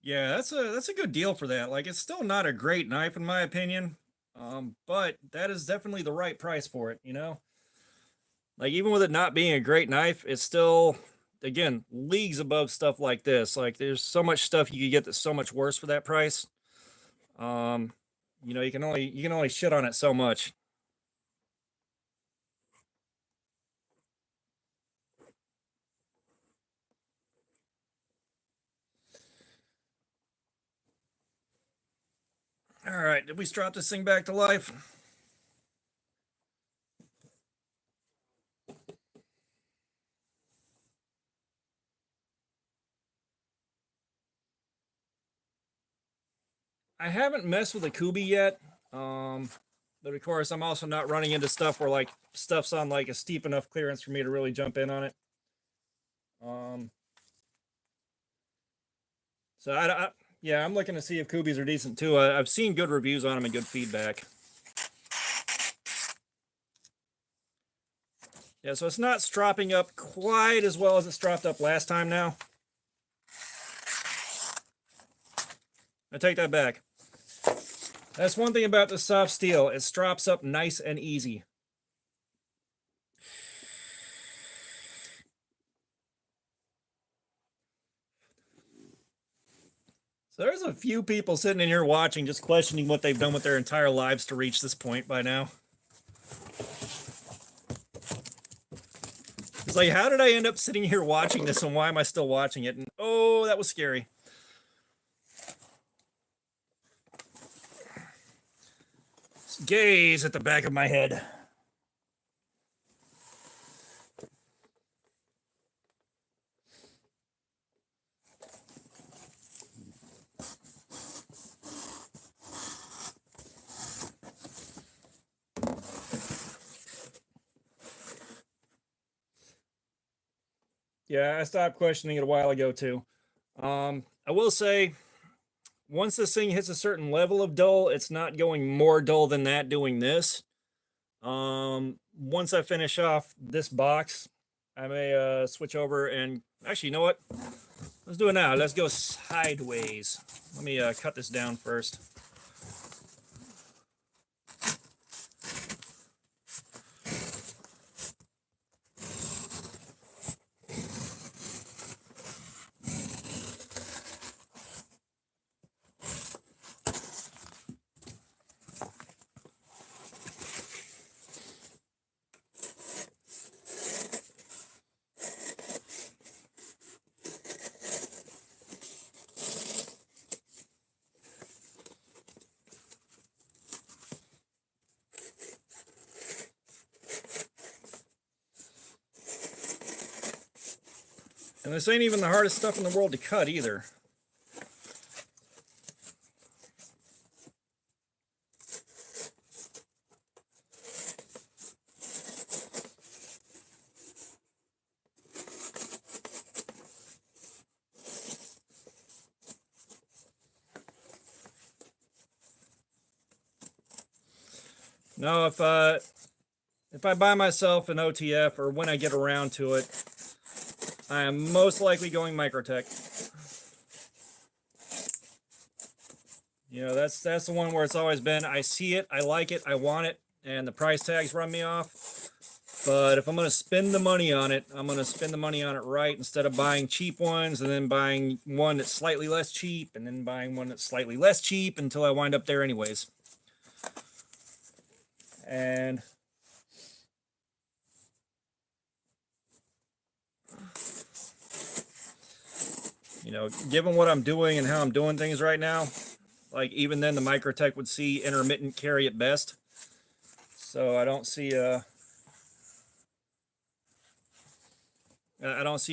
[SPEAKER 1] Yeah, that's a good deal for that. Like, it's still not a great knife in my opinion, but that is definitely the right price for it. You know, like, even with it not being a great knife, it's still, again, leagues above stuff like this. Like, there's so much stuff you could get that's so much worse for that price. Um, you know, you can only shit on it so much. All right, did we strap this thing back to life? I haven't messed with a Kubi yet. But of course, I'm also not running into stuff where, like, stuff's on like a steep enough clearance for me to really jump in on it. So yeah, I'm looking to see if Kubis are decent too. I've seen good reviews on them and good feedback. Yeah, so it's not stropping up quite as well as it stropped up last time now. I take that back. That's one thing about the soft steel. It strops up nice and easy. So there's a few people sitting in here watching, just questioning what they've done with their entire lives to reach this point by now. It's like, how did I end up sitting here watching this, and why am I still watching it? And oh, that was scary. Gaze at the back of my head. Yeah, I stopped questioning it a while ago too. I will say, once this thing hits a certain level of dull, it's not going more dull than that doing this. Once I finish off this box, I may switch over and actually, you know what? Let's do it now. Let's go sideways. Let me cut this down first. And this ain't even the hardest stuff in the world to cut either. Now, if I buy myself an OTF, or when I get around to it, I am most likely going Microtech. You know, that's the one where it's always been. I see it, I like it, I want it, and the price tags run me off. But if I'm going to spend the money on it, I'm going to spend the money on it right, instead of buying cheap ones and then buying one that's slightly less cheap and then buying one that's slightly less cheap until I wind up there anyways. And you know, given what I'm doing and how I'm doing things right now, like even then the Microtech would see intermittent carry at best. So I don't see a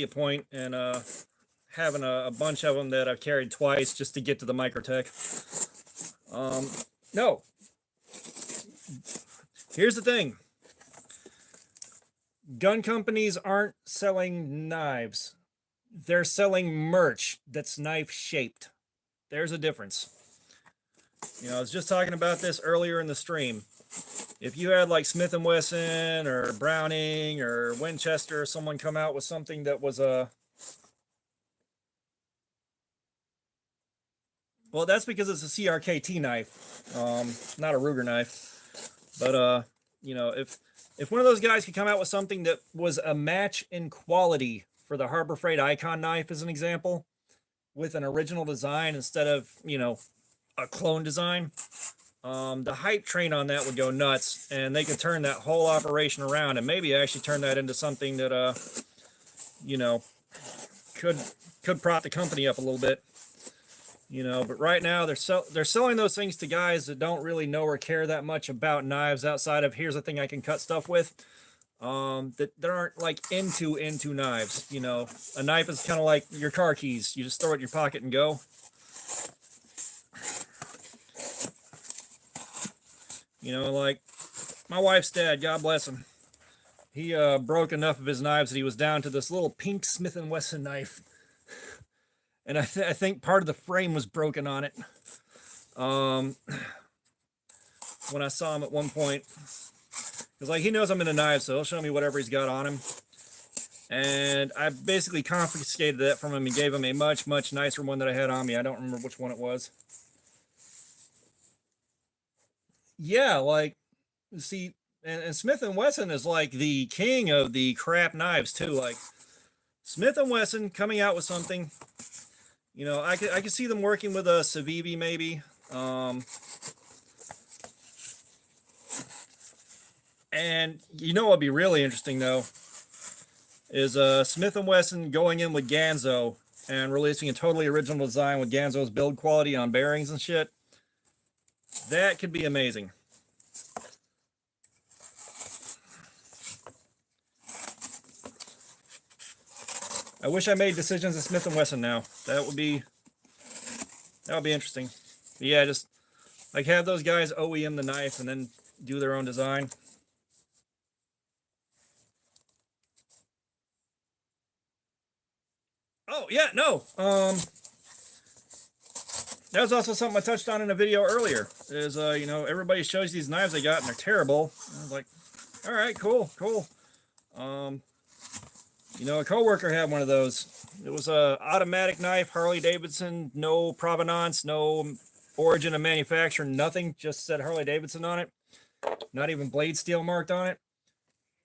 [SPEAKER 1] point in having a bunch of them that I've carried twice just to get to the Microtech. No. Here's the thing. Gun companies aren't selling knives. They're selling merch that's knife shaped. There's a difference. You know, I was just talking about this earlier in the stream. If you had like Smith & Wesson or Browning or Winchester, or someone come out with something that was a... Well, that's because it's a CRKT knife, not a Ruger knife. But, you know, if one of those guys could come out with something that was a match in quality for the Harbor Freight Icon knife, as an example, with an original design instead of, you know, a clone design, the hype train on that would go nuts, and they could turn that whole operation around and maybe actually turn that into something that, you know, could prop the company up a little bit. You know, but right now they're selling those things to guys that don't really know or care that much about knives outside of here's a thing I can cut stuff with. That aren't like into knives. You know, a knife is kind of like your car keys. You just throw it in your pocket and go. You know, like my wife's dad, God bless him. He broke enough of his knives that he was down to this little pink Smith & Wesson knife. And I think part of the frame was broken on it. When I saw him at one point, because like he knows I'm into knives, so he'll show me whatever he's got on him. And I basically confiscated that from him and gave him a much, much nicer one that I had on me. I don't remember which one it was. Yeah, like, see, and Smith & Wesson is like the king of the crap knives too. Like Smith & Wesson coming out with something, you know, I could see them working with a Civivi maybe. And you know what'd be really interesting though is Smith & Wesson going in with Ganzo and releasing a totally original design with Ganzo's build quality on bearings and shit. That could be amazing. I wish I made decisions at Smith & Wesson now. That would be interesting. But yeah, just like have those guys OEM the knife and then do their own design. Oh yeah, no. That was also something I touched on in a video earlier. Is you know, everybody shows these knives they got and they're terrible. I was like, all right, cool, cool. You know, a coworker had one of those. It was a automatic knife, Harley Davidson, no provenance, no origin of manufacture, nothing. Just said Harley Davidson on it. Not even blade steel marked on it.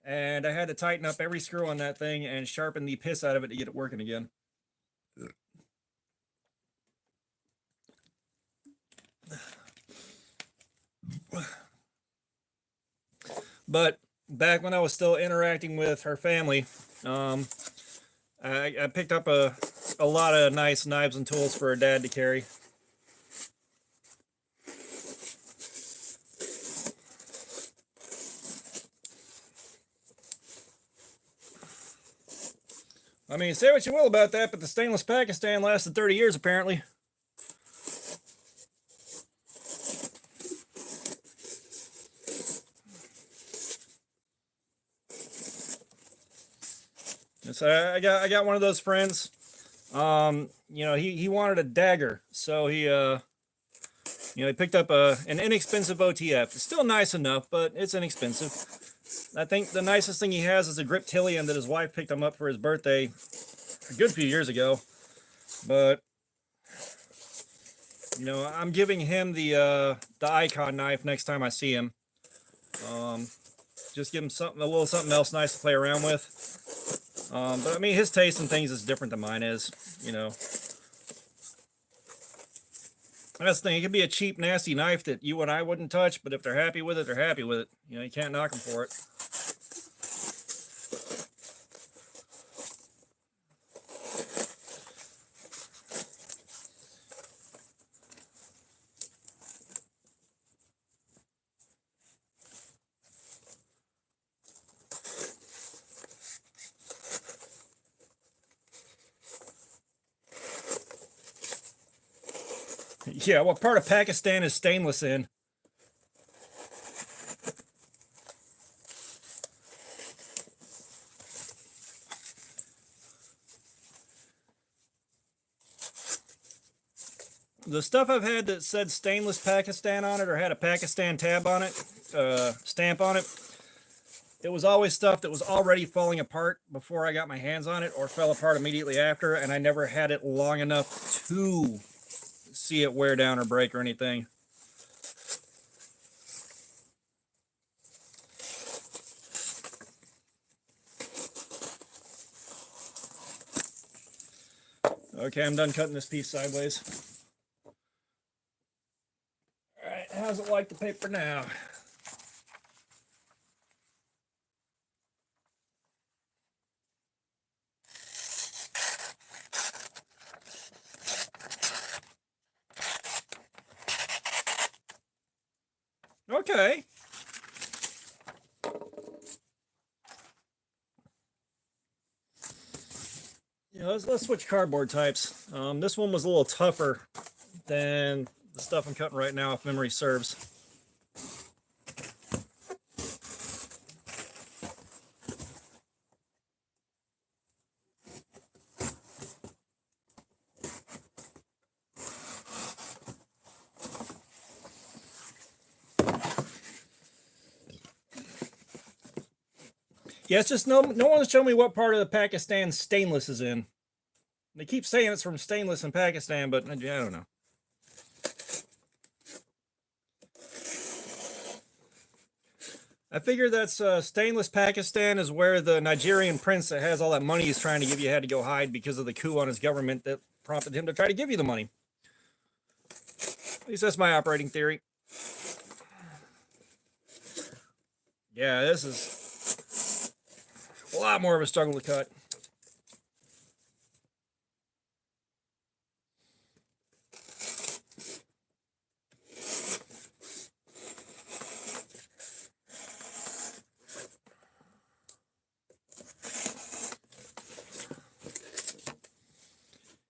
[SPEAKER 1] And I had to tighten up every screw on that thing and sharpen the piss out of it to get it working again. But back when I was still interacting with her family, I picked up a lot of nice knives and tools for her dad to carry. I mean, say what you will about that, but the stainless Pakistan lasted 30 years apparently. So I got one of those friends. You know, he wanted a dagger, so he he picked up an inexpensive OTF. It's still nice enough, but it's inexpensive. I think the nicest thing he has is a Griptilian that his wife picked him up for his birthday a good few years ago. But you know, I'm giving him the Icon knife next time I see him. Just give him a little something else nice to play around with. But I mean, his taste in things is different than mine is. You know, that's the thing. It could be a cheap, nasty knife that you and I wouldn't touch, but if they're happy with it, they're happy with it. You know, you can't knock them for it. Yeah, what part of Pakistan is stainless in? The stuff I've had that said stainless Pakistan on it or had a Pakistan tab on it, stamp on it, it was always stuff that was already falling apart before I got my hands on it or fell apart immediately after, and I never had it long enough to see it wear down or break or anything. Okay, I'm done cutting this piece sideways. All right, how's it like the paper now? Okay. Yeah, let's switch cardboard types. This one was a little tougher than the stuff I'm cutting right now, if memory serves. Yeah, it's just no one's shown me what part of the Pakistan stainless is in. They keep saying it's from stainless in Pakistan, but I don't know. I figure that's stainless Pakistan is where the Nigerian prince that has all that money he's trying to give you had to go hide because of the coup on his government that prompted him to try to give you the money. At least that's my operating theory. Yeah, this is a lot more of a struggle to cut.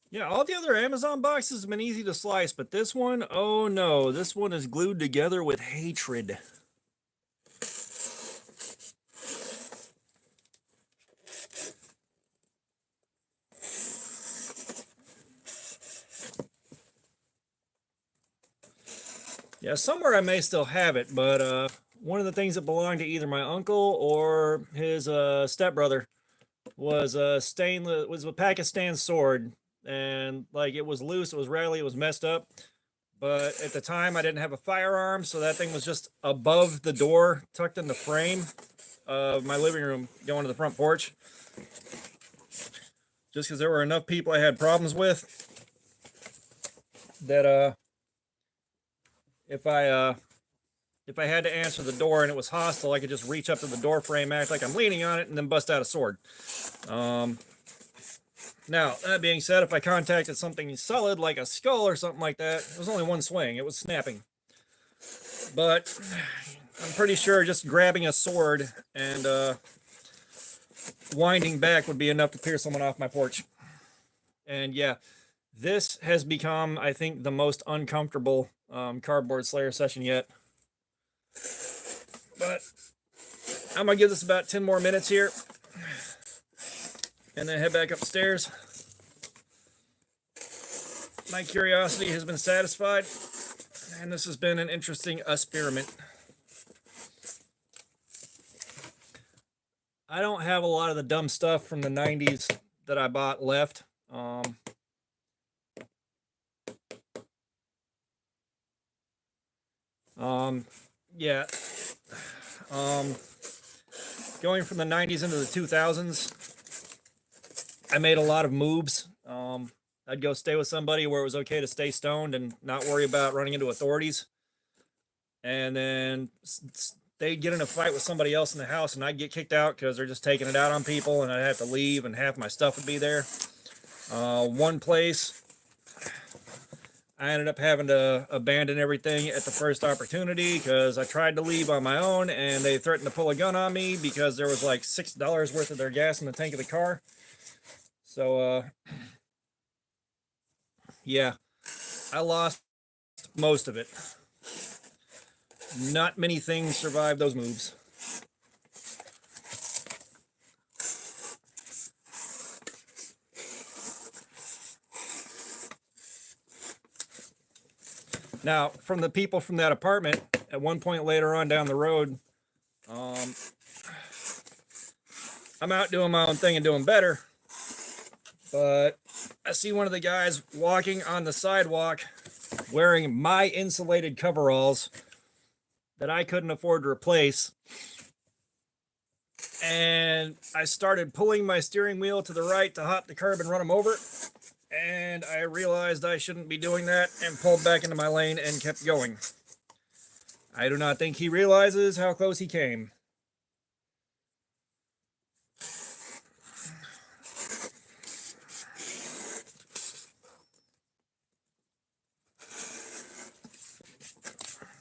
[SPEAKER 1] Yeah, all the other Amazon boxes have been easy to slice, but this one, oh no, this one is glued together with hatred. Yeah, somewhere I may still have it, but one of the things that belonged to either my uncle or his stepbrother was a stainless, was a Pakistan sword, and like it was loose, it was rattly, it was messed up. But at the time, I didn't have a firearm, so that thing was just above the door, tucked in the frame of my living room, going to the front porch. Just because there were enough people I had problems with that if I had to answer the door and it was hostile, I could just reach up to the door frame, act like I'm leaning on it, and then bust out a sword. Now, that being said, if I contacted something solid like a skull or something like that, it was only one swing. It was snapping. But I'm pretty sure just grabbing a sword and winding back would be enough to pierce someone off my porch. And yeah, this has become, I think, the most uncomfortable cardboard slayer session yet. But I'm going to give this about 10 more minutes here and then head back upstairs. My curiosity has been satisfied, and this has been an interesting experiment. I don't have a lot of the dumb stuff from the 90s that I bought left. Yeah. Going from the 90s into the 2000s, I made a lot of moves. I'd go stay with somebody where it was okay to stay stoned and not worry about running into authorities. And then they'd get in a fight with somebody else in the house, and I'd get kicked out because they're just taking it out on people, and I'd have to leave, and half my stuff would be there. One place, I ended up having to abandon everything at the first opportunity because I tried to leave on my own, and they threatened to pull a gun on me because there was like $6 worth of their gas in the tank of the car. So, yeah, I lost most of it. Not many things survived those moves. Now, from the people from that apartment, at one point later on down the road, I'm out doing my own thing and doing better, but I see one of the guys walking on the sidewalk wearing my insulated coveralls that I couldn't afford to replace. And I started pulling my steering wheel to the right to hop the curb and run him over. And I realized I shouldn't be doing that and pulled back into my lane and kept going. I do not think he realizes how close he came.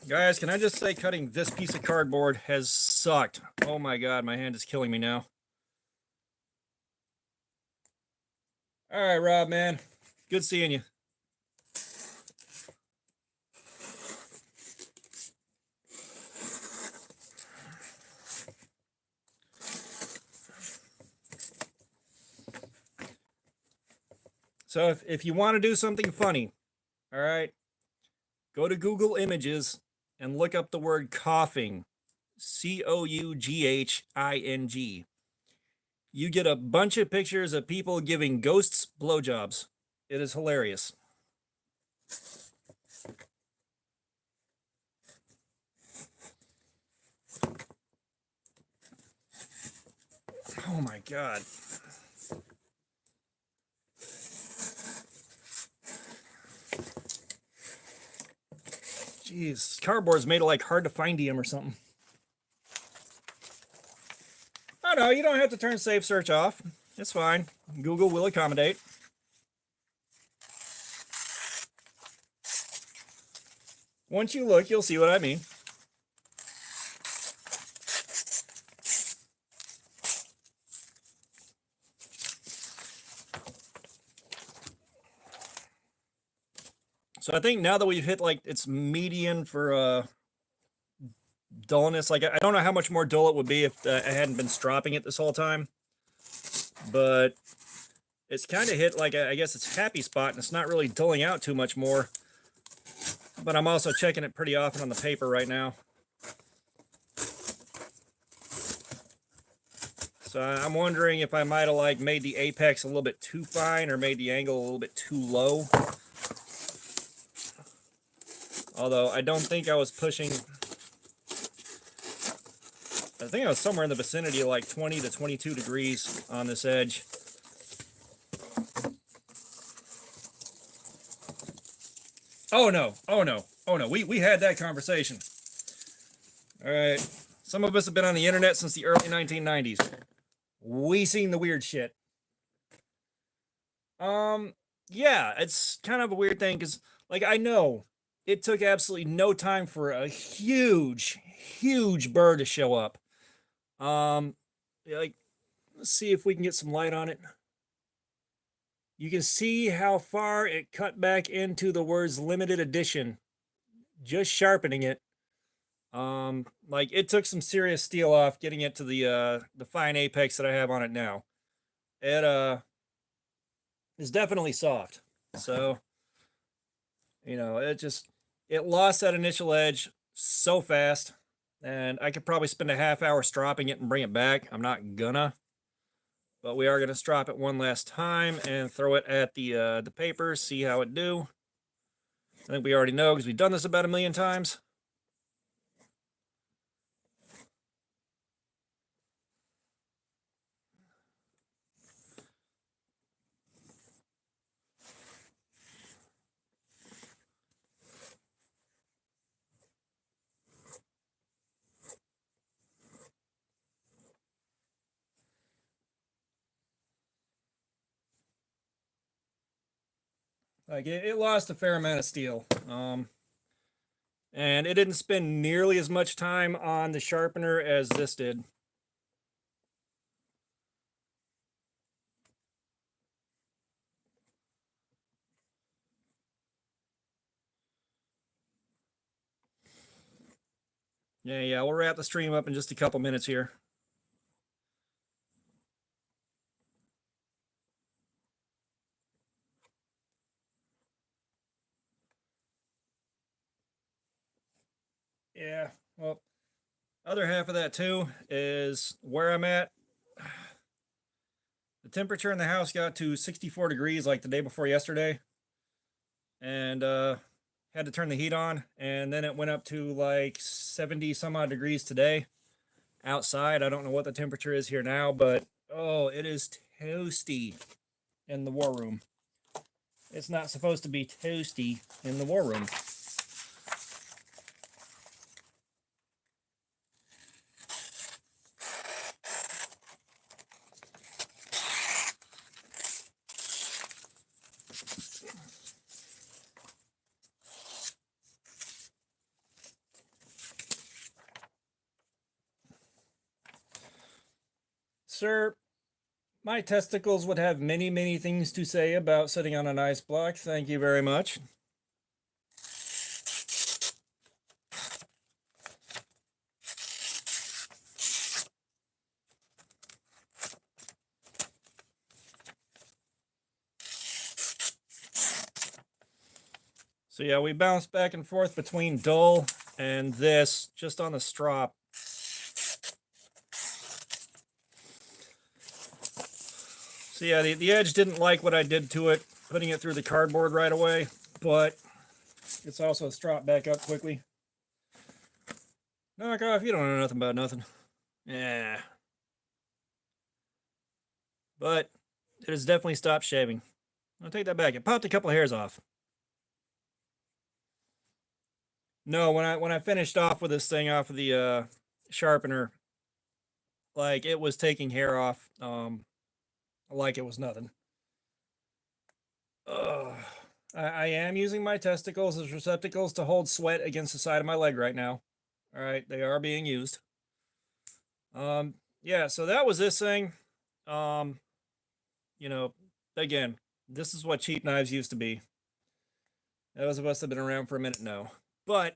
[SPEAKER 1] Guys, can I just say cutting this piece of cardboard has sucked. Oh my God, my hand is killing me now. All right, Rob, man. Good seeing you. So if you want to do something funny, all right, go to Google Images and look up the word coughing. Coughing. You get a bunch of pictures of people giving ghosts blowjobs. It is hilarious. Oh my God. Jeez, cardboard's made of like hard to findium or something. Oh no, you don't have to turn Safe Search off. It's fine. Google will accommodate. Once you look, you'll see what I mean. So I think now that we've hit like its median for dullness, like I don't know how much more dull it would be if I hadn't been stropping it this whole time, but it's kind of hit like I guess it's happy spot, and it's not really dulling out too much more. but I'm also checking it pretty often on the paper right now. So I'm wondering if I might have like made the apex a little bit too fine or made the angle a little bit too low. Although I don't think I was pushing. I think I was somewhere in the vicinity of like 20 to 22 degrees on this edge. Oh no, oh no, oh no, we had that conversation. All right, some of us have been on the internet since the early 1990s. We seen the weird shit. Yeah, it's kind of a weird thing because, like, I know it took absolutely no time for a huge, huge bird to show up. Like, let's see if we can get some light on it. You can see how far it cut back into the words limited edition, just sharpening it. Like it took some serious steel off getting it to the fine apex that I have on it now. It is definitely soft. So, it lost that initial edge so fast, and I could probably spend a half hour stropping it and bring it back. I'm not gonna, but we are gonna strop it one last time and throw it at the paper, see how it do. I think we already know because we've done this about 1,000,000 times. Like it lost a fair amount of steel. And it didn't spend nearly as much time on the sharpener as this did. Yeah, we'll wrap the stream up in just a couple minutes here. Yeah, well, other half of that too is where I'm at. The temperature in the house got to 64 degrees like the day before yesterday, and had to turn the heat on, and then it went up to like 70 some odd degrees today outside. I don't know what the temperature is here now, but oh, it is toasty in the war room. It's not supposed to be toasty in the war room. Sir, my testicles would have many, many things to say about sitting on an ice block. Thank you very much. So yeah, we bounce back and forth between dull and this just on the strop. So yeah, the edge didn't like what I did to it, putting it through the cardboard right away, but it's also strop back up quickly. Knock off, you don't know nothing about nothing. Yeah. But it has definitely stopped shaving. I'll take that back. It popped a couple hairs off. No, when I finished off with this thing off of the sharpener, like it was taking hair off, like it was nothing. I am using my testicles as receptacles to hold sweat against the side of my leg right now. All right, they are being used. Yeah, so that was this thing. You know, again, this is what cheap knives used to be. Those of us that have been around for a minute know. But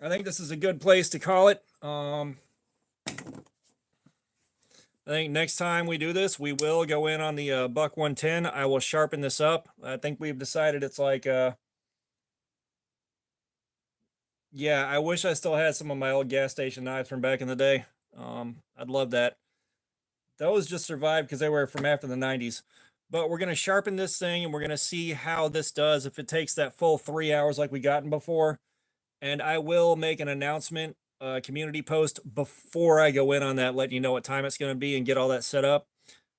[SPEAKER 1] I think this is a good place to call it. I think next time we do this, we will go in on the Buck 110. I will sharpen this up. I think we've decided it's like, yeah, I wish I still had some of my old gas station knives from back in the day. I'd love that. Those just survived because they were from after the 90s. But we're going to sharpen this thing and we're going to see how this does, if it takes that full 3 hours like we gotten before. And I will make an announcement, community post before I go in on that, letting you know what time it's going to be and get all that set up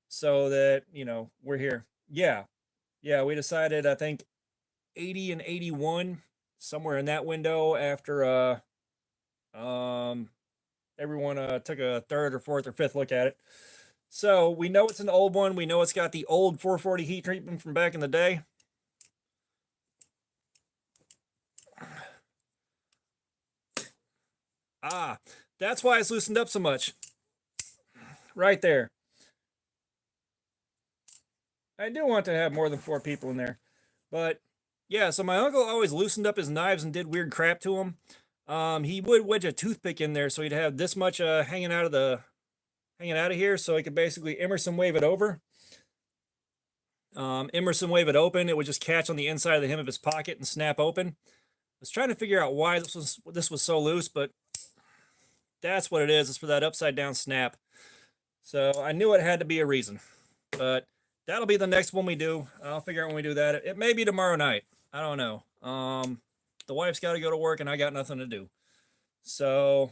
[SPEAKER 1] so that, we're here. Yeah. Yeah. We decided, I think 80 and 81, somewhere in that window after, everyone, took a third or fourth or fifth look at it. So we know it's an old one. We know it's got the old 440 heat treatment from back in the day. Ah, that's why it's loosened up so much. Right there. I do want to have more than 4 people in there. But yeah, so my uncle always loosened up his knives and did weird crap to them. He would wedge a toothpick in there so he'd have this much hanging out of here, so he could basically Emerson wave it over. Emerson wave it open, it would just catch on the inside of the hem of his pocket and snap open. I was trying to figure out why this was so loose, but that's what it is. It's for that upside down snap. So I knew it had to be a reason, but that'll be the next one we do. I'll figure out when we do that. It may be tomorrow night. I don't know. The wife's got to go to work and I got nothing to do. So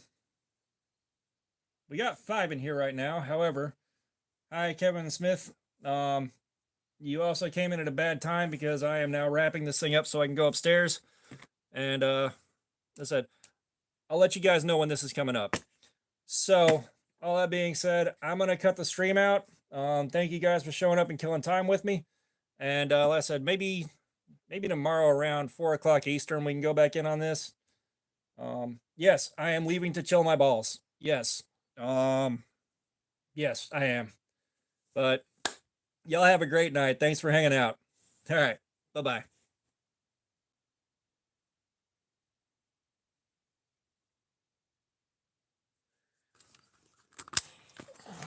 [SPEAKER 1] we got 5 in here right now. However, hi, Kevin Smith. You also came in at a bad time because I am now wrapping this thing up so I can go upstairs. And as I said, I'll let you guys know when this is coming up. So, all that being said, I'm going to cut the stream out. Thank you guys for showing up and killing time with me. And like I said, maybe tomorrow around 4 o'clock Eastern, we can go back in on this. Yes, I am leaving to chill my balls. Yes. Yes, I am. But y'all have a great night. Thanks for hanging out. All right. Bye-bye.